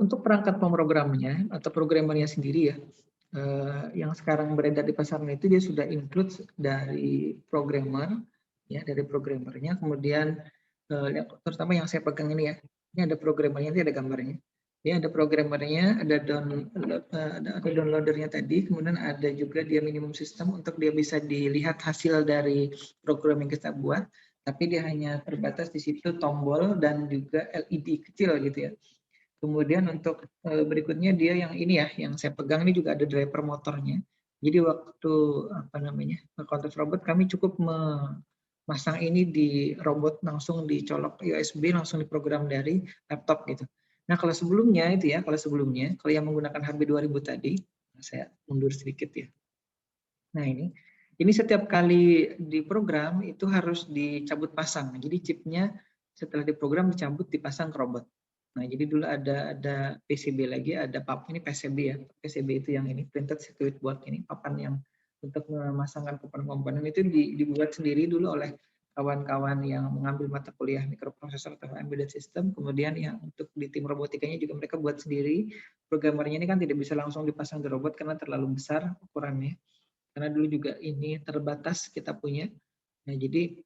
untuk perangkat pemrogramannya atau programmernya sendiri ya, yang sekarang beredar di pasaran itu dia sudah include dari programmer, ya dari programmernya. Kemudian terutama yang saya pegang ini ya, ini ada programmernya, ini ada gambarnya. Ya, ada programmernya, ada downloadernya tadi, kemudian ada juga dia minimum system untuk dia bisa dilihat hasil dari program yang kita buat, tapi dia hanya terbatas di situ tombol dan juga LED kecil gitu ya. Kemudian untuk berikutnya dia yang ini ya, yang saya pegang ini juga ada driver motornya. Jadi waktu kontes robot kami cukup memasang ini di robot, langsung dicolok USB, langsung diprogram dari laptop gitu. Nah kalau sebelumnya itu ya, kalau yang menggunakan HB 2000 tadi, saya mundur sedikit ya. Nah ini setiap kali diprogram itu harus dicabut pasang. Jadi chipnya setelah diprogram dicabut dipasang ke robot. Nah jadi dulu ada PCB lagi, ada ini PCB ya, PCB itu yang ini printed circuit board ini, papan yang untuk memasangkan komponen-komponen itu dibuat sendiri dulu oleh kawan-kawan yang mengambil mata kuliah mikroprosesor atau embedded system. Kemudian yang untuk di tim robotikanya juga mereka buat sendiri. Programmernya ini kan tidak bisa langsung dipasang di robot karena terlalu besar ukurannya. Karena dulu juga ini terbatas kita punya. Nah, jadi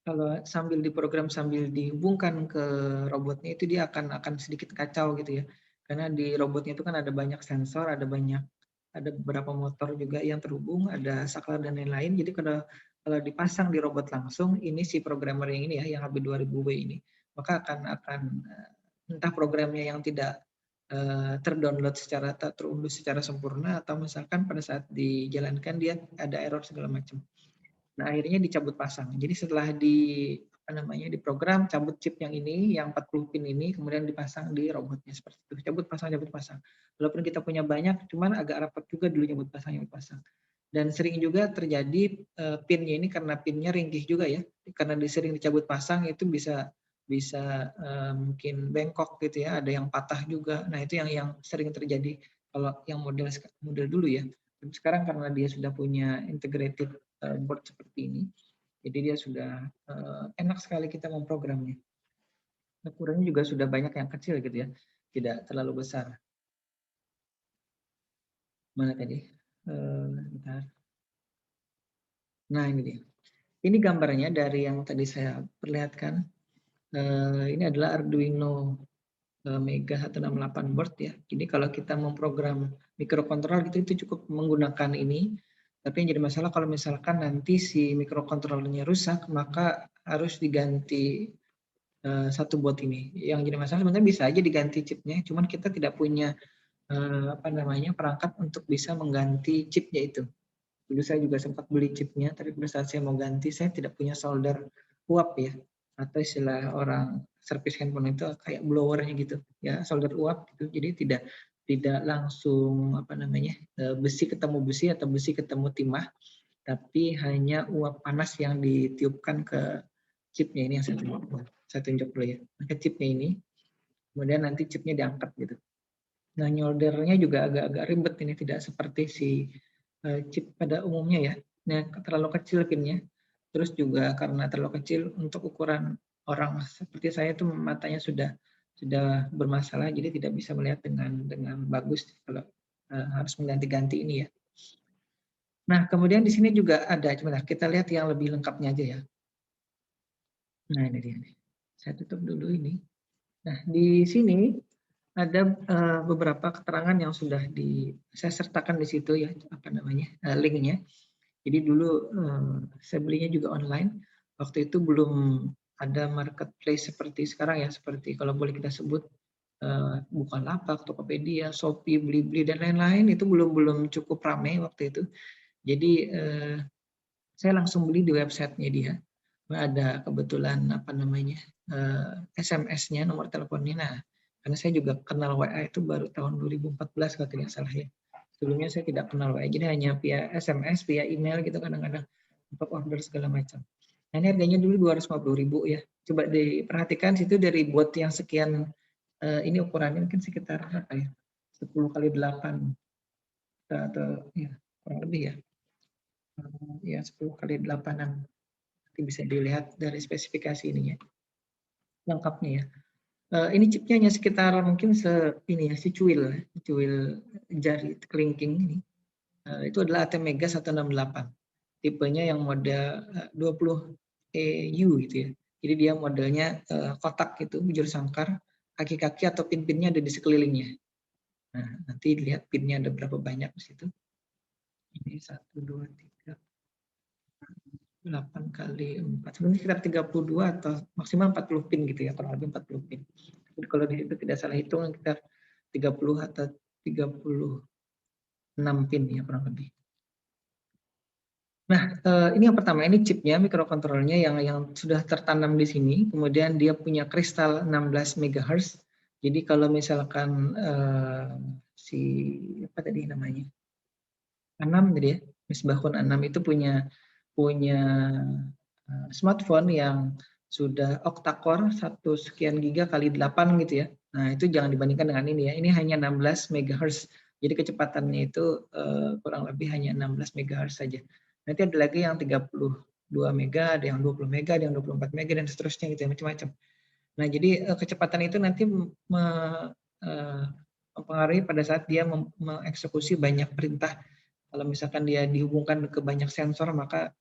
kalau sambil diprogram sambil dihubungkan ke robotnya itu dia akan sedikit kacau gitu ya. Karena di robotnya itu kan ada banyak sensor, ada beberapa motor juga yang terhubung, ada saklar dan lain-lain. Jadi kalau dipasang di robot langsung, ini si programmer yang ini ya, yang HB2000W ini, maka akan entah programnya yang tidak terdownload secara terunduh secara sempurna, atau misalkan pada saat dijalankan dia ada error segala macam. Nah akhirnya dicabut pasang. Jadi setelah diprogram, cabut chip yang ini, yang 40 pin ini, kemudian dipasang di robotnya seperti itu. Cabut pasang. Walaupun kita punya banyak, cuman agak rapat juga dulu cabut pasang. Dan sering juga terjadi pinnya ini karena pinnya ringkih juga ya, karena sering dicabut pasang itu bisa mungkin bengkok gitu ya, ada yang patah juga. Nah itu yang sering terjadi kalau yang model dulu ya. Dan sekarang karena dia sudah punya integrated board seperti ini, jadi dia sudah enak sekali kita memprogramnya. Ukurannya juga sudah banyak yang kecil gitu ya, tidak terlalu besar. Mana tadi? Bentar. Nah ini dia. Ini gambarnya dari yang tadi saya perlihatkan. Ini adalah Arduino Mega 168 board ya. Jadi kalau kita memprogram mikrokontroler itu cukup menggunakan ini. Tapi yang jadi masalah kalau misalkan nanti si mikrokontrolernya rusak, maka harus diganti satu board ini. Yang jadi masalah sebenarnya bisa aja diganti chipnya, cuman kita tidak punya perangkat untuk bisa mengganti chipnya itu. Dulu saya juga sempat beli chipnya, tapi pada saat saya mau ganti, saya tidak punya solder uap ya, atau istilah orang servis handphone itu kayak blowernya gitu, ya solder uap gitu. Jadi tidak langsung besi ketemu besi atau besi ketemu timah, tapi hanya uap panas yang ditiupkan ke chipnya ini yang saya tunjuk dulu ya. Ke chipnya ini, kemudian nanti chipnya diangkat gitu. Nah, nyoldernya juga agak-agak ribet ini, tidak seperti si chip pada umumnya ya. Nah, terlalu kecil pinnya. Terus juga karena terlalu kecil untuk ukuran orang seperti saya itu matanya sudah bermasalah, jadi tidak bisa melihat dengan bagus kalau harus mengganti-ganti ini ya. Nah, kemudian di sini juga ada, sebentar kita lihat yang lebih lengkapnya aja ya. Nah, ini dia nih. Saya tutup dulu ini. Nah, di sini ada beberapa keterangan yang sudah saya sertakan di situ ya, linknya. Jadi dulu saya belinya juga online. Waktu itu belum ada marketplace seperti sekarang ya, seperti kalau boleh kita sebut Bukalapak, Tokopedia, Shopee, Blibli dan lain-lain, itu belum cukup ramai waktu itu. Jadi saya langsung beli di websitenya dia. Ada kebetulan SMS-nya, nomor teleponnya. Nah, karena saya juga kenal WA itu baru tahun 2014 kalau tidak salah ya. Sebelumnya saya tidak kenal WA, jadi hanya via SMS, via email gitu kadang-kadang untuk order segala macam. Nah ini harganya dulu 250.000 ya. Coba diperhatikan situ dari bot yang sekian, ini ukurannya mungkin sekitar apa ya, 10 kali 8 atau ya kurang lebih ya. Ya 10 kali 8-an. Nanti bisa dilihat dari spesifikasi ininya. Lengkapnya ya. Ini chipnya hanya sekitar mungkin si cuil jari kelingking ini. Itu adalah ATmega Mega 168. Tipenya yang model 20 EU gitu ya. Jadi dia modelnya kotak gitu, bujur sangkar, kaki-kaki atau pin-pinnya ada di sekelilingnya. Nah, nanti lihat pinnya ada berapa banyak di situ. Ini 1, 2, 3, 8 kali 4. Sebenarnya sekitar 32 atau maksimal 40 pin gitu ya, kurang lebih 40 pin. Jadi kalau itu tidak salah hitung sekitar 30 atau 36 pin ya kurang lebih. Nah, ini yang pertama, ini chipnya, mikrokontrolernya yang sudah tertanam di sini. Kemudian dia punya kristal 16 MHz. Jadi kalau misalkan si apa tadi namanya? Anam tadi ya, Misbahun Anam itu punya smartphone yang sudah octa-core 1 sekian giga kali 8 gitu ya. Nah, itu jangan dibandingkan dengan ini ya. Ini hanya 16 MHz. Jadi kecepatannya itu kurang lebih hanya 16 MHz saja. Nanti ada lagi yang 32 mega, ada yang 20 mega, ada yang 24 mega dan seterusnya gitu ya, macam-macam. Nah, jadi kecepatan itu nanti mempengaruhi pada saat dia mengeksekusi banyak perintah. Kalau misalkan dia dihubungkan ke banyak sensor, maka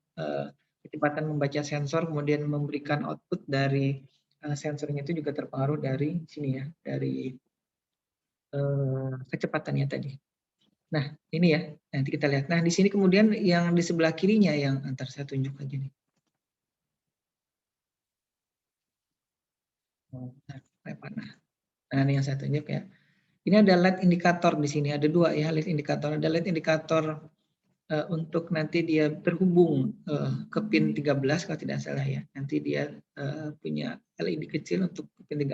kecepatan membaca sensor kemudian memberikan output dari sensornya itu juga terpengaruh dari sini ya, dari kecepatannya tadi. Nah, ini ya, nanti kita lihat. Nah, di sini kemudian yang di sebelah kirinya yang antar saya tunjuk aja nih. Nah, ini yang saya tunjuk ya. Ini ada LED indikator di sini, ada 2 ya LED indikator. Ada LED indikator untuk nanti dia terhubung ke pin 13 kalau tidak salah ya. Nanti dia punya LED kecil untuk pin 13.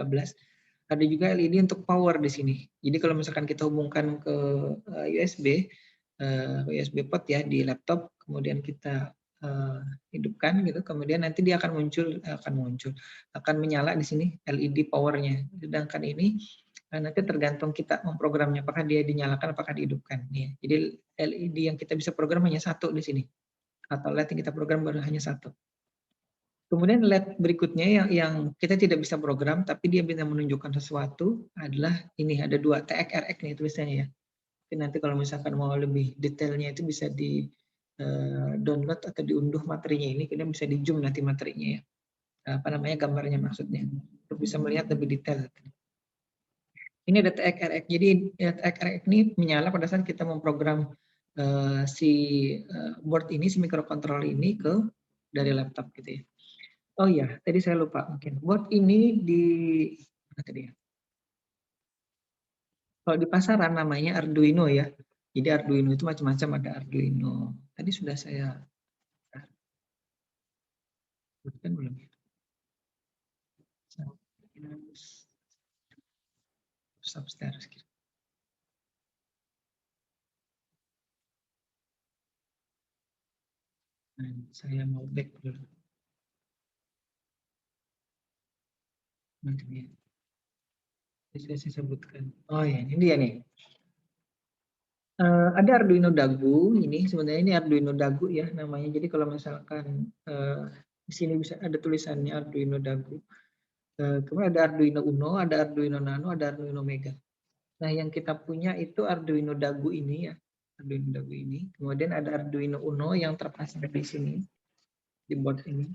Ada juga LED untuk power di sini. Jadi kalau misalkan kita hubungkan ke USB port ya di laptop, kemudian kita hidupkan gitu, kemudian nanti dia akan menyala di sini LED powernya. Sedangkan ini nanti tergantung kita memprogramnya, apakah dia dinyalakan, apakah dihidupkan. Nih, jadi LED yang kita bisa program hanya 1 di sini, atau LED yang kita program baru hanya 1. Kemudian LED berikutnya yang kita tidak bisa program, tapi dia bisa menunjukkan sesuatu adalah ini, ada 2, TXRX nih tulisannya ya. Tapi nanti kalau misalkan mau lebih detailnya itu bisa di download atau diunduh materinya ini, kemudian bisa di zoom nanti materinya ya. Apa namanya, gambarnya maksudnya, untuk bisa melihat lebih detail. Ini ada TXRX, jadi TXRX ini menyala pada saat kita memprogram si board ini, si microcontroller ini dari laptop gitu ya. Oh iya, tadi saya lupa mungkin. Board ini mana tadi ya? Kalau di pasaran namanya Arduino ya. Jadi Arduino itu macam-macam, ada Arduino. Tadi sudah saya sebutkan belum ya? Upstairs. Nah, saya mau back dulu. Nanti ya. Saya sebutkan. Oh ya, ini dia nih. Ada Arduino Dagu ini, sebenarnya ini Arduino Dagu ya namanya. Jadi kalau misalkan di sini bisa ada tulisannya Arduino Dagu. Kemudian ada Arduino Uno, ada Arduino Nano, ada Arduino Mega. Nah, yang kita punya itu Arduino Dagu ini ya, Arduino Dagu ini. Kemudian ada Arduino Uno yang terpasang di sini di board ini,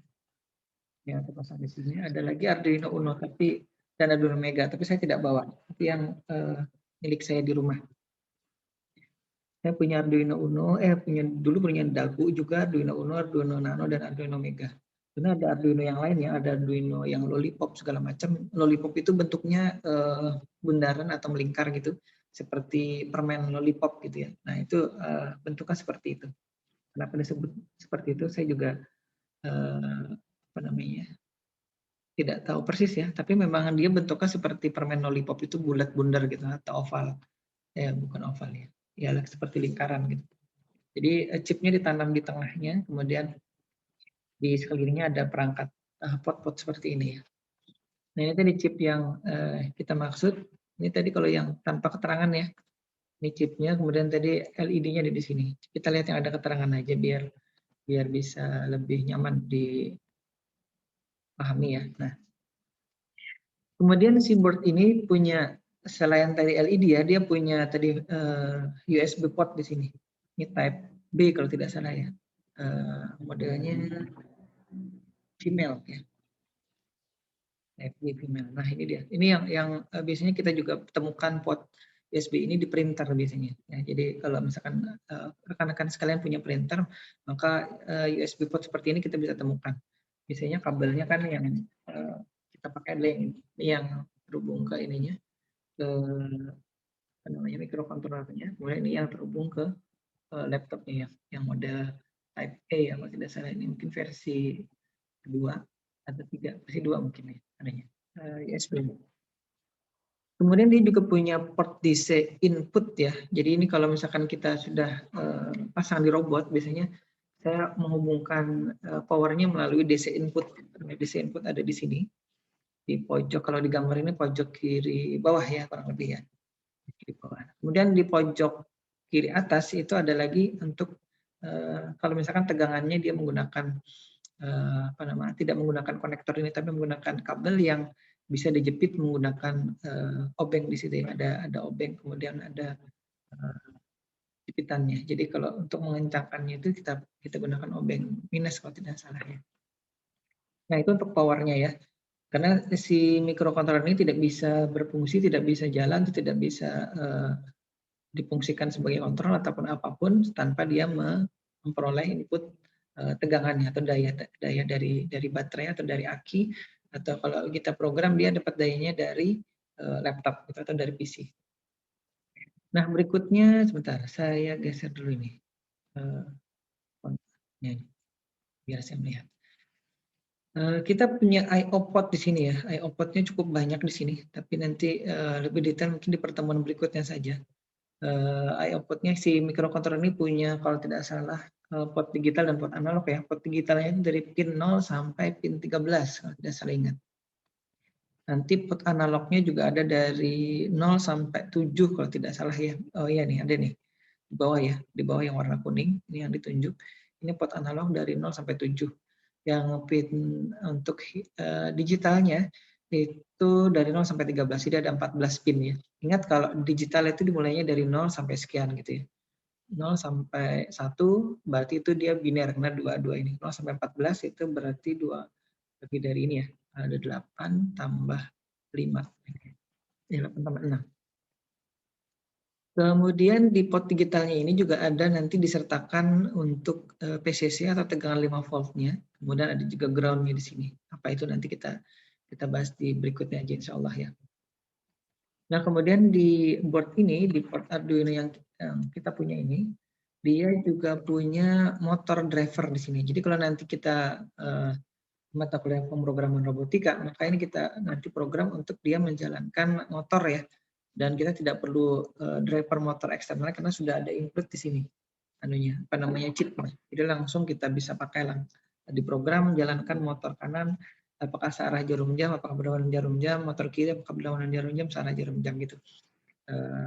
yang terpasang di sini. Ada lagi Arduino Uno dan Arduino Mega, tapi saya tidak bawa. Tapi yang milik saya di rumah. Saya punya Arduino Uno, dulu punya Dagu juga, Arduino Uno, Arduino Nano, dan Arduino Mega. Sebenarnya ada Arduino yang lain ya, ada Arduino yang lollipop segala macam. Lollipop itu bentuknya bundaran atau melingkar gitu, seperti permen lollipop gitu ya. Nah itu bentuknya seperti itu. Kenapa disebut seperti itu? Saya juga tidak tahu persis ya. Tapi memang dia bentuknya seperti permen lollipop, itu bulat bundar gitu atau oval. Bukan oval ya. Ya seperti lingkaran gitu. Jadi chipnya ditanam di tengahnya, kemudian di sekelilingnya ada perangkat pot-pot seperti ini ya. Nah ini tadi chip yang kita maksud. Ini tadi kalau yang tanpa keterangan ya. Ini chipnya, kemudian tadi LED-nya ada di sini. Kita lihat yang ada keterangan aja biar bisa lebih nyaman dipahami ya. Nah, kemudian si board ini punya selain tadi LED ya, dia punya tadi USB port di sini. Ini Type B kalau tidak salah ya. Modelnya female ya. Type B female. Nah ini dia. Ini yang biasanya kita juga temukan port USB ini di printer biasanya. Ya, jadi kalau misalkan rekan-rekan sekalian punya printer, maka USB port seperti ini kita bisa temukan. Biasanya kabelnya kan yang kita pakai adalah yang terhubung ke ininya, ke apa namanya microcontrollernya. Kemudian ini yang terhubung ke laptopnya yang model Type A ya, kalau tidak salah ini mungkin versi 2 atau 3, versi 2 mungkin ya adanya USB. Kemudian dia juga punya port DC input ya. Jadi ini kalau misalkan kita sudah pasang di robot, biasanya saya menghubungkan powernya melalui DC input. DC input ada di sini di pojok, kalau di gambar ini pojok kiri bawah ya kurang lebih ya. Di bawah. Kemudian di pojok kiri atas itu ada lagi untuk kalau misalkan tegangannya dia menggunakan apa namanya, tidak menggunakan konektor ini tapi menggunakan kabel yang bisa dijepit menggunakan obeng di situ ya. Ada obeng, kemudian ada jepitannya. Jadi kalau untuk mengencangkannya itu kita gunakan obeng minus kalau tidak salah ya. Nah itu untuk powernya ya. Karena si microcontroller ini tidak bisa berfungsi, tidak bisa jalan, tidak bisa difungsikan sebagai kontrol ataupun apapun tanpa dia memperoleh input tegangannya atau daya dari baterai atau dari aki, atau kalau kita program dia dapat dayanya dari laptop atau dari PC. Nah berikutnya sebentar saya geser dulu ini biar saya melihat. Kita punya I/O port di sini ya. I/O portnya cukup banyak di sini, tapi nanti lebih detail mungkin di pertemuan berikutnya saja. I/O portnya si microcontroller ini punya kalau tidak salah port digital dan port analog ya. Port digitalnya itu dari pin 0 sampai pin 13 kalau tidak salah ingat. Nanti port analognya juga ada dari 0 sampai 7 kalau tidak salah ya. Oh iya nih ada nih di bawah ya, di bawah yang warna kuning ini yang ditunjuk. Ini port analog dari 0 sampai 7. Yang pin untuk digitalnya itu dari 0 sampai 13, jadi ada 14 pin ya. Ingat kalau digital itu dimulainya dari 0 sampai sekian gitu ya. 0 sampai 1 berarti itu dia biner karena 2 ini. 0 sampai 14 itu berarti 2 lebih dari ini ya. Ada 8 tambah 5. Ya, 8 tambah 6. Kemudian di port digitalnya ini juga ada nanti disertakan untuk PCC atau tegangan 5 voltnya. Kemudian ada juga groundnya di sini. Apa itu nanti kita bahas di berikutnya aja insya Allah ya. Nah kemudian di board ini, di port Arduino yang kita punya ini, dia juga punya motor driver di sini. Jadi kalau nanti kita mata kuliah pemrograman robotika, maka ini kita nanti program untuk dia menjalankan motor ya. Dan kita tidak perlu driver motor eksternal karena sudah ada include di sini anunya, apa namanya, chipnya. Jadi langsung kita bisa pakai di program menjalankan motor kanan apakah searah jarum jam, apakah berlawanan jarum jam, motor kiri apakah berlawanan jarum jam, searah jarum jam gitu.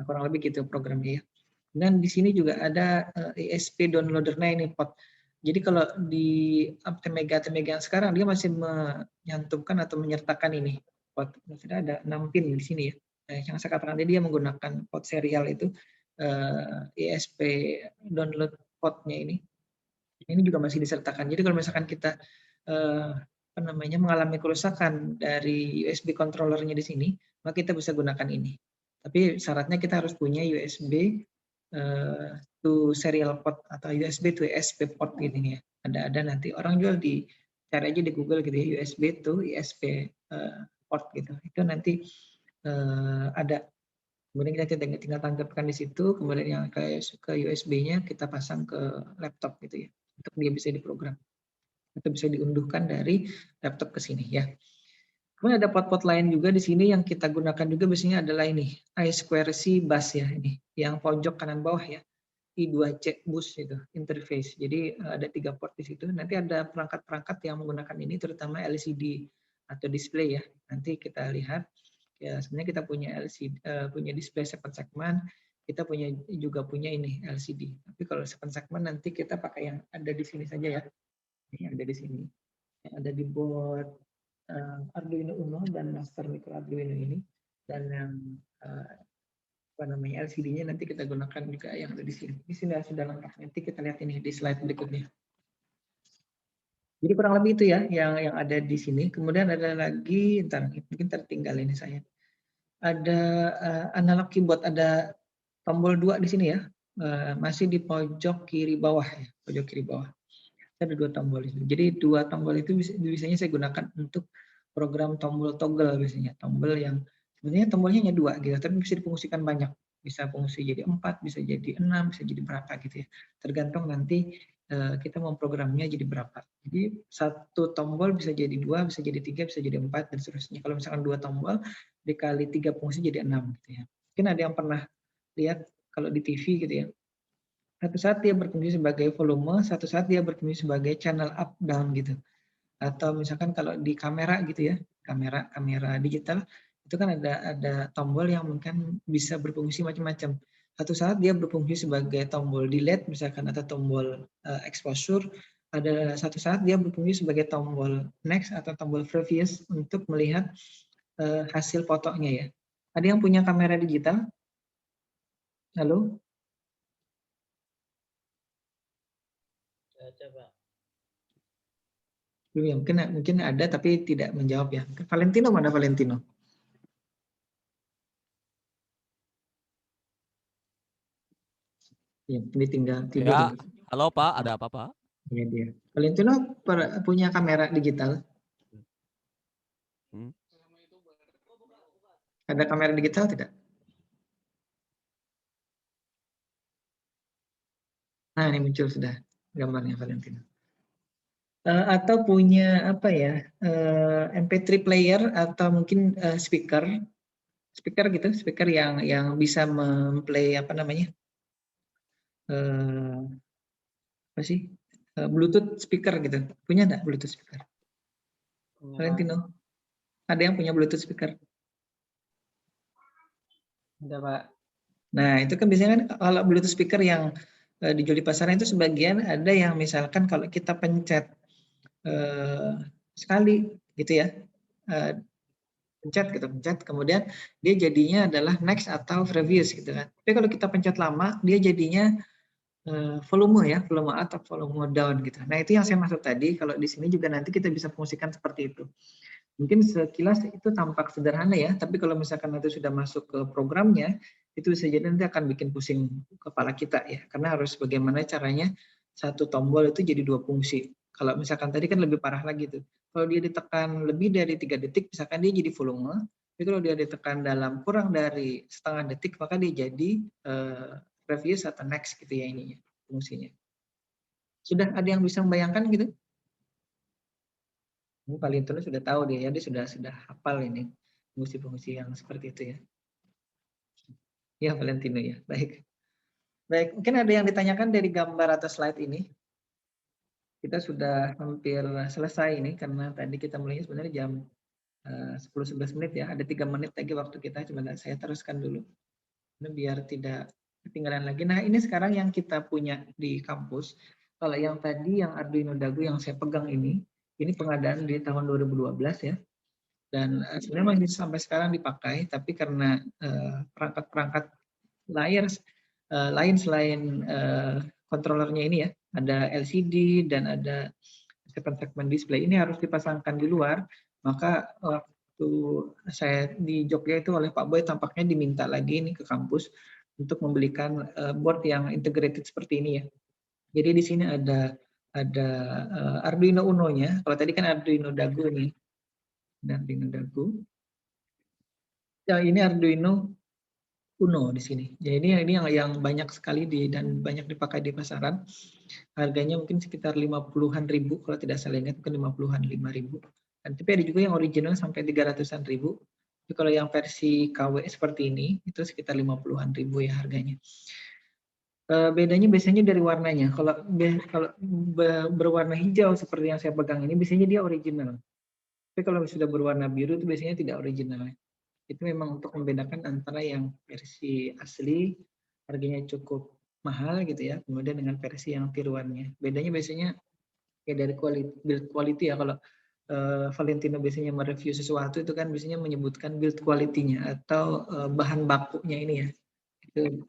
Kurang lebih gitu programnya ya. Dan di sini juga ada ESP downloader. Nah ini pot. Jadi kalau di Aptmega yang sekarang dia masih menyantumkan atau menyertakan ini pot. Sudah ada 6 pin di sini ya. Yang saya katakan tadi dia menggunakan pot serial itu ESP download potnya ini. Ini juga masih disertakan. Jadi kalau misalkan kita apa namanya mengalami kerusakan dari USB controllernya di sini, maka kita bisa gunakan ini. Tapi syaratnya kita harus punya USB to serial port atau USB to ESP port gitu ya. Ada nanti orang jual di cari aja di Google gitu ya, USB to ESP port gitu. Itu nanti ada. Kemudian kita tinggal tanggapkan di situ, kemudian yang ke USB-nya kita pasang ke laptop gitu ya, untuk dia bisa diprogram atau bisa diunduhkan dari laptop ke sini ya. Kemudian ada pot-pot lain juga di sini yang kita gunakan juga biasanya adalah ini I2C bus ya, ini yang pojok kanan bawah ya, I2C bus itu interface. Jadi ada 3 port di situ. Nanti ada perangkat-perangkat yang menggunakan ini terutama LCD atau display ya. Nanti kita lihat ya sebenarnya kita punya LCD, punya display 7 segmen, kita juga punya ini LCD. Tapi kalau 7 segmen nanti kita pakai yang ada di sini saja ya. Ini ada di sini. Yang ada di board Arduino Uno dan Master Micro Arduino ini, dan yang apa namanya LCD-nya nanti kita gunakan juga yang ada di sini. Di sini sudah lengkap. Nanti kita lihat ini di slide berikutnya. Jadi kurang lebih itu ya yang ada di sini. Kemudian ada lagi, ntar mungkin tertinggal ini saya. Ada analog keyboard, ada tombol 2 di sini ya. Masih di pojok kiri bawah ya, pojok kiri bawah. Ada 2 tombol itu. Jadi 2 tombol itu biasanya saya gunakan untuk program tombol toggle biasanya. Tombol yang sebenarnya tombolnya hanya 2 gitu, tapi bisa difungsikan banyak. Bisa fungsi jadi 4, bisa jadi 6, bisa jadi berapa gitu ya. Tergantung nanti kita mau programnya jadi berapa. Jadi satu tombol bisa jadi 2, bisa jadi 3, bisa jadi 4 dan seterusnya. Kalau misalkan 2 tombol dikali 3 fungsi jadi 6 gitu ya. Mungkin ada yang pernah lihat kalau di TV gitu ya. Satu saat dia berfungsi sebagai volume, satu saat dia berfungsi sebagai channel up down gitu. Atau misalkan kalau di kamera gitu ya, kamera digital itu kan ada tombol yang mungkin bisa berfungsi macam-macam. Satu saat dia berfungsi sebagai tombol delete misalkan atau tombol exposure, ada satu saat dia berfungsi sebagai tombol next atau tombol previous untuk melihat hasil fotonya ya. Ada yang punya kamera digital? Halo? Ada, Pak. Belum ya, mungkin ada tapi tidak menjawab ya. Valentino mana Valentino? Ya, ini tinggal tidur. Ya, halo Pak, ada apa Pak? Ya, dia. Valentino punya kamera digital? Hmm. Ada kamera digital tidak? Nah, ini muncul sudah gambarnya Valentino. Atau punya apa ya, MP3 player atau mungkin speaker gitu, speaker yang bisa memplay apa namanya, apa sih, Bluetooth speaker gitu. Punya enggak Bluetooth speaker? Valentino, ada yang punya Bluetooth speaker? Ada Pak. Nah itu kan biasanya kan kalau Bluetooth speaker yang dijual di pasaran itu sebagian ada yang misalkan kalau kita pencet sekali gitu ya, pencet kemudian dia jadinya adalah next atau previous gitu kan. Tapi kalau kita pencet lama dia jadinya volume ya, volume up atau volume down gitu. Nah itu yang saya maksud tadi, kalau di sini juga nanti kita bisa fungsikan seperti itu. Mungkin sekilas itu tampak sederhana ya, tapi kalau misalkan nanti sudah masuk ke programnya, itu bisa jadi nanti akan bikin pusing kepala kita ya, karena harus bagaimana caranya satu tombol itu jadi 2 fungsi. Kalau misalkan tadi kan lebih parah lagi tuh, kalau dia ditekan lebih dari 3 detik, misalkan dia jadi volume, tapi kalau dia ditekan dalam kurang dari setengah detik, maka dia jadi previous atau next gitu ya ininya, fungsinya. Sudah ada yang bisa membayangkan gitu? Ini Valentino sudah tahu dia sudah hafal ini fungsi-fungsi yang seperti itu ya. Ya Valentino ya, baik. Baik, mungkin ada yang ditanyakan dari gambar atau slide ini. Kita sudah hampir selesai ini karena tadi kita mulainya sebenarnya jam 10-11 menit ya. Ada 3 menit lagi waktu kita, coba saya teruskan dulu. Ini biar tidak ketinggalan lagi. Nah ini sekarang yang kita punya di kampus. Kalau yang tadi yang Arduino Dagu yang saya pegang ini pengadaan di tahun 2012 ya. Dan sebenarnya masih sampai sekarang dipakai, tapi karena perangkat-perangkat layar lain selain kontrolernya ini ya, ada LCD dan ada segmen display ini harus dipasangkan di luar, maka waktu saya di Jogja itu oleh Pak Boy tampaknya diminta lagi ini ke kampus untuk membelikan board yang integrated seperti ini ya. Jadi di sini ada Arduino Uno-nya. Kalau tadi kan Arduino Dagu nih. Arduino Dagu. Ya, ini Arduino Uno di sini. Jadi ini yang banyak sekali dan banyak dipakai di pasaran. Harganya mungkin sekitar 50-an ribu kalau tidak salah ingat, mungkin 50-an 5.000. Dan tapi ada juga yang original sampai 300-an ribu. Tapi kalau yang versi KW seperti ini itu sekitar 50-an ribu ya harganya. Bedanya biasanya dari warnanya. Kalau berwarna hijau seperti yang saya pegang ini biasanya dia original. Tapi kalau sudah berwarna biru itu biasanya tidak original. Itu memang untuk membedakan antara yang versi asli harganya cukup mahal gitu ya, kemudian dengan versi yang tiruannya. Bedanya biasanya ya dari build quality ya. Kalau Valentino biasanya mereview sesuatu itu kan biasanya menyebutkan build quality-nya atau bahan bakunya ini ya. Itu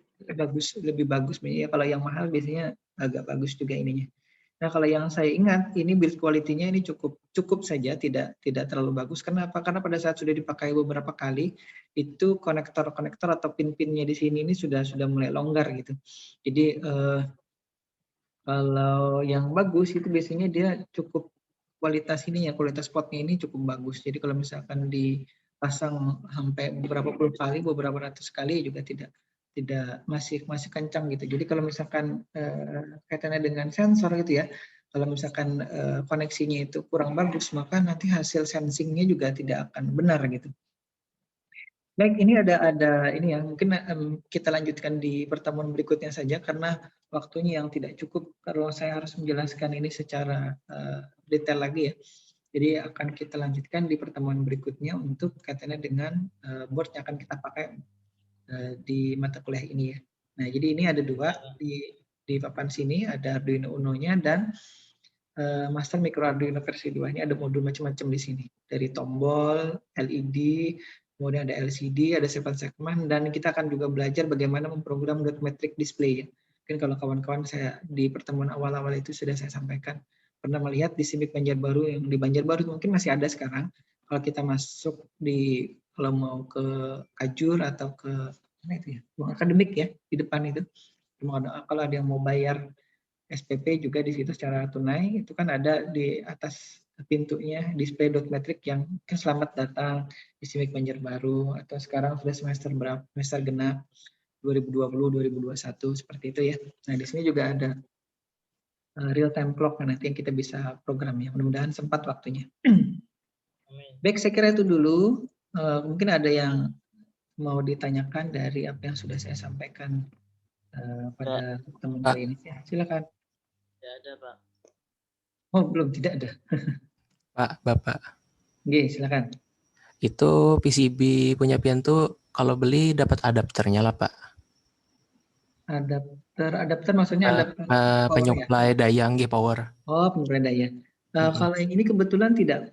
lebih bagus ya. Kalau yang mahal biasanya agak bagus juga ininya. Nah, kalau yang saya ingat ini build quality-nya ini cukup saja, tidak terlalu bagus. Kenapa? Karena pada saat sudah dipakai beberapa kali, itu konektor-konektor atau pin-pinnya di sini ini sudah mulai longgar gitu. Jadi kalau yang bagus itu biasanya dia cukup kualitas spotnya ini cukup bagus. Jadi kalau misalkan dipasang sampai beberapa puluh kali, beberapa ratus kali juga tidak masih kencang gitu. Jadi kalau misalkan kaitannya dengan sensor gitu ya, kalau misalkan koneksinya itu kurang bagus, maka nanti hasil sensingnya juga tidak akan benar gitu. Baik, ini ada ini ya, mungkin kita lanjutkan di pertemuan berikutnya saja karena waktunya yang tidak cukup kalau saya harus menjelaskan ini secara detail lagi ya. Jadi akan kita lanjutkan di pertemuan berikutnya untuk kaitannya dengan board yang akan kita pakai di mata kuliah ini ya. Nah, jadi ini ada dua di papan sini, ada Arduino Uno-nya dan Master Micro Arduino versi 2. Ini ada modul macam-macam di sini. Dari tombol, LED, kemudian ada LCD, ada 7 segmen, dan kita akan juga belajar bagaimana memprogram dot metric display. Mungkin kalau kawan-kawan saya di pertemuan awal-awal itu sudah saya sampaikan, pernah melihat di SIMIK Banjarbaru, yang di Banjarbaru mungkin masih ada sekarang. Kalau kita masuk kalau mau ke Kajur atau ke mana itu ya, ruang akademik ya, di depan itu. Kalau ada yang mau bayar SPP juga di situ secara tunai, itu kan ada di atas pintunya display dot metric yang selamat datang di SIMIK Banjarbaru, atau sekarang sudah semester genap 2020-2021 seperti itu ya. Nah, di sini juga ada real time clock nanti yang kita bisa program ya. Mudah-mudahan sempat waktunya. Baik, saya kira itu dulu. Mungkin ada yang mau ditanyakan dari apa yang sudah saya sampaikan pada teman kali ini. Ya, silakan. Tidak ada, Pak. Oh, belum, tidak ada. Pak, Bapak. Oke, silakan. Itu PCB punya Pian tuh kalau beli dapat adapternya lah, Pak. Adapter maksudnya adapter power penyuplai ya? daya power. Oh, penyuplai daya. Kalau yang ini kebetulan tidak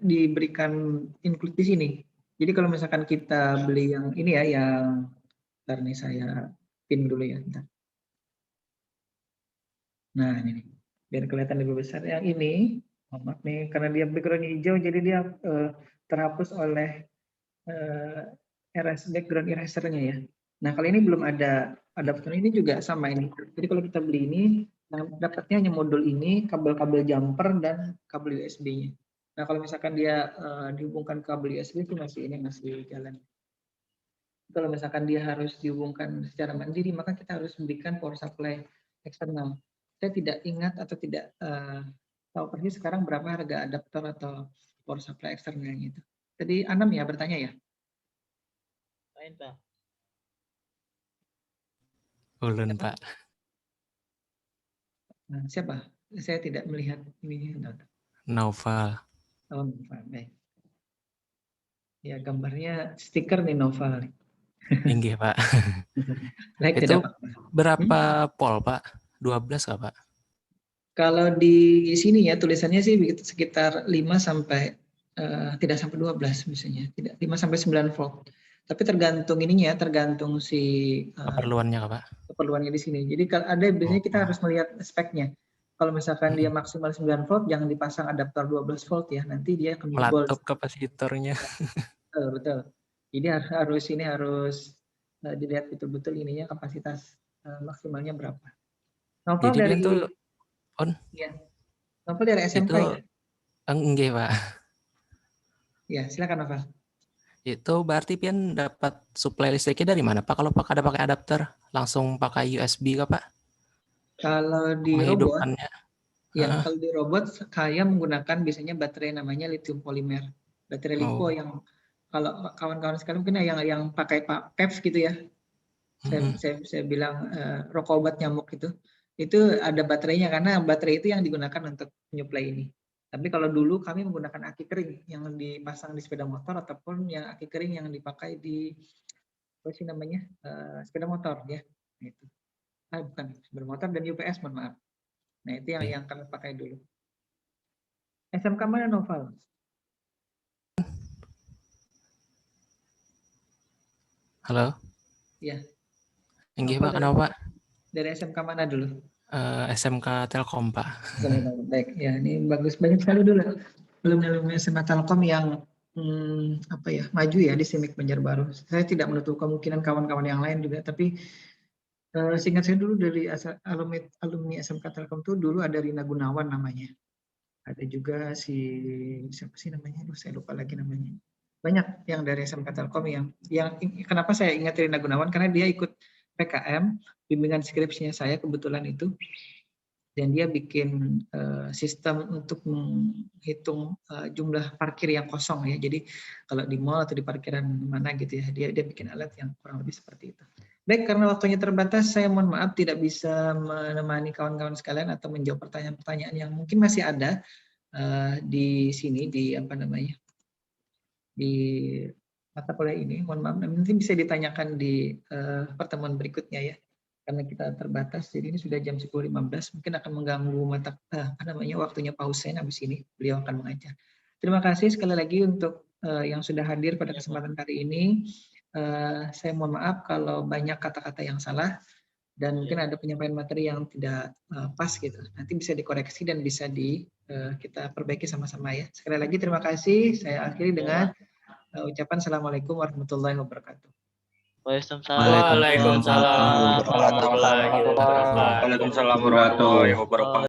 diberikan include di sini. Jadi kalau misalkan kita beli yang ini ya, yang ntar nih saya pin dulu ya. Bentar. Nah, ini biar kelihatan lebih besar. Yang ini, maaf nih, karena dia background hijau, jadi dia terhapus oleh background erasernya ya. Nah, kalau ini belum ada adapter, ini juga sama ini. Jadi kalau kita beli ini, dapatnya hanya modul ini, kabel-kabel jumper dan kabel USB-nya. Nah, kalau misalkan dia dihubungkan kabel USB itu masih jalan. Kalau misalkan dia harus dihubungkan secara mandiri, maka kita harus berikan power supply eksternal. Saya tidak ingat atau tidak tahu persis sekarang berapa harga adapter atau power supply eksternalnya itu. Jadi Anam ya bertanya ya? Lain, Pak. Ulun, Pak. Nah, siapa? Saya tidak melihat ini. Novel. Oh, baik. Ya, gambarnya stiker nih Novel. Tinggi, Pak. Baik, Itu tidak apa-apa. berapa pol, Pak? 12 nggak, Pak? Kalau di sini ya tulisannya sih sekitar 5 sampai tidak sampai 12 misalnya, tidak 5 sampai 9 volt. Tapi tergantung ininya, tergantung si keperluannya, Pak. Keperluannya di sini. Jadi kalau ada biasanya kita harus melihat speknya. Kalau misalkan dia maksimal 9 volt, jangan dipasang adaptor 12 volt ya, nanti dia akan meletup kapasitornya. Betul, betul. Jadi harus dilihat betul-betul ininya kapasitas maksimalnya berapa. Novel Jadi dari itu on? Ya. Novel dari SMK itu, ya? Enggak, Pak. Ya, silakan Novel. Itu berarti Pian dapat suplai listriknya dari mana, Pak? Kalau pakai adapter, langsung pakai USB kah, Pak? Kalau di robot, ya, kalau di robot saya menggunakan biasanya baterai namanya lithium polymer, baterai lipo yang kalau kawan-kawan sekalian mungkin yang pakai PEPS gitu ya. Saya bilang rokok obat nyamuk itu ada baterainya karena baterai itu yang digunakan untuk menyuplai ini. Tapi kalau dulu kami menggunakan aki kering yang dipasang di sepeda motor ataupun yang aki kering yang dipakai di apa sih namanya sepeda motor ya. Itu. Bukan sepeda motor dan UPS, mohon maaf. Nah itu yang kami pakai dulu. SMK mana Novel? Halo. Ya. Enggak, Pak, kenapa, Pak? Dari SMK mana dulu? SMK Telkom, Pak. Baik, ya ini bagus, banyak sekali dulu alumni SMA Telkom yang maju ya di SIMIK Banjarbaru. Saya tidak menutup kemungkinan kawan-kawan yang lain juga, tapi seingat saya dulu dari alumni SMK Telkom itu dulu ada Rina Gunawan namanya. Ada juga siapa sih namanya? Saya lupa lagi namanya. Banyak yang dari SMK Telkom yang kenapa saya ingat Rina Gunawan karena dia ikut PKM bimbingan skripsinya saya kebetulan itu, dan dia bikin sistem untuk menghitung jumlah parkir yang kosong ya. Jadi kalau di mall atau di parkiran mana gitu ya, dia bikin alat yang kurang lebih seperti itu. Baik, karena waktunya terbatas, saya mohon maaf tidak bisa menemani kawan-kawan sekalian atau menjawab pertanyaan-pertanyaan yang mungkin masih ada di sini di di mata kuliah ini. Mohon maaf, nanti bisa ditanyakan di pertemuan berikutnya ya. Karena kita terbatas, jadi ini sudah jam 10.15, mungkin akan mengganggu waktunya Pak Hussein habis ini, beliau akan mengajar. Terima kasih sekali lagi untuk yang sudah hadir pada kesempatan kali ini. Saya mohon maaf kalau banyak kata-kata yang salah dan mungkin ada penyampaian materi yang tidak pas gitu. Nanti bisa dikoreksi dan bisa kita perbaiki sama-sama ya. Sekali lagi terima kasih. Saya akhiri dengan ucapan Assalamualaikum warahmatullahi wabarakatuh. Waalaikumsalam warahmatullahi wabarakatuh. Waalaikumsalam warahmatullahi wabarakatuh.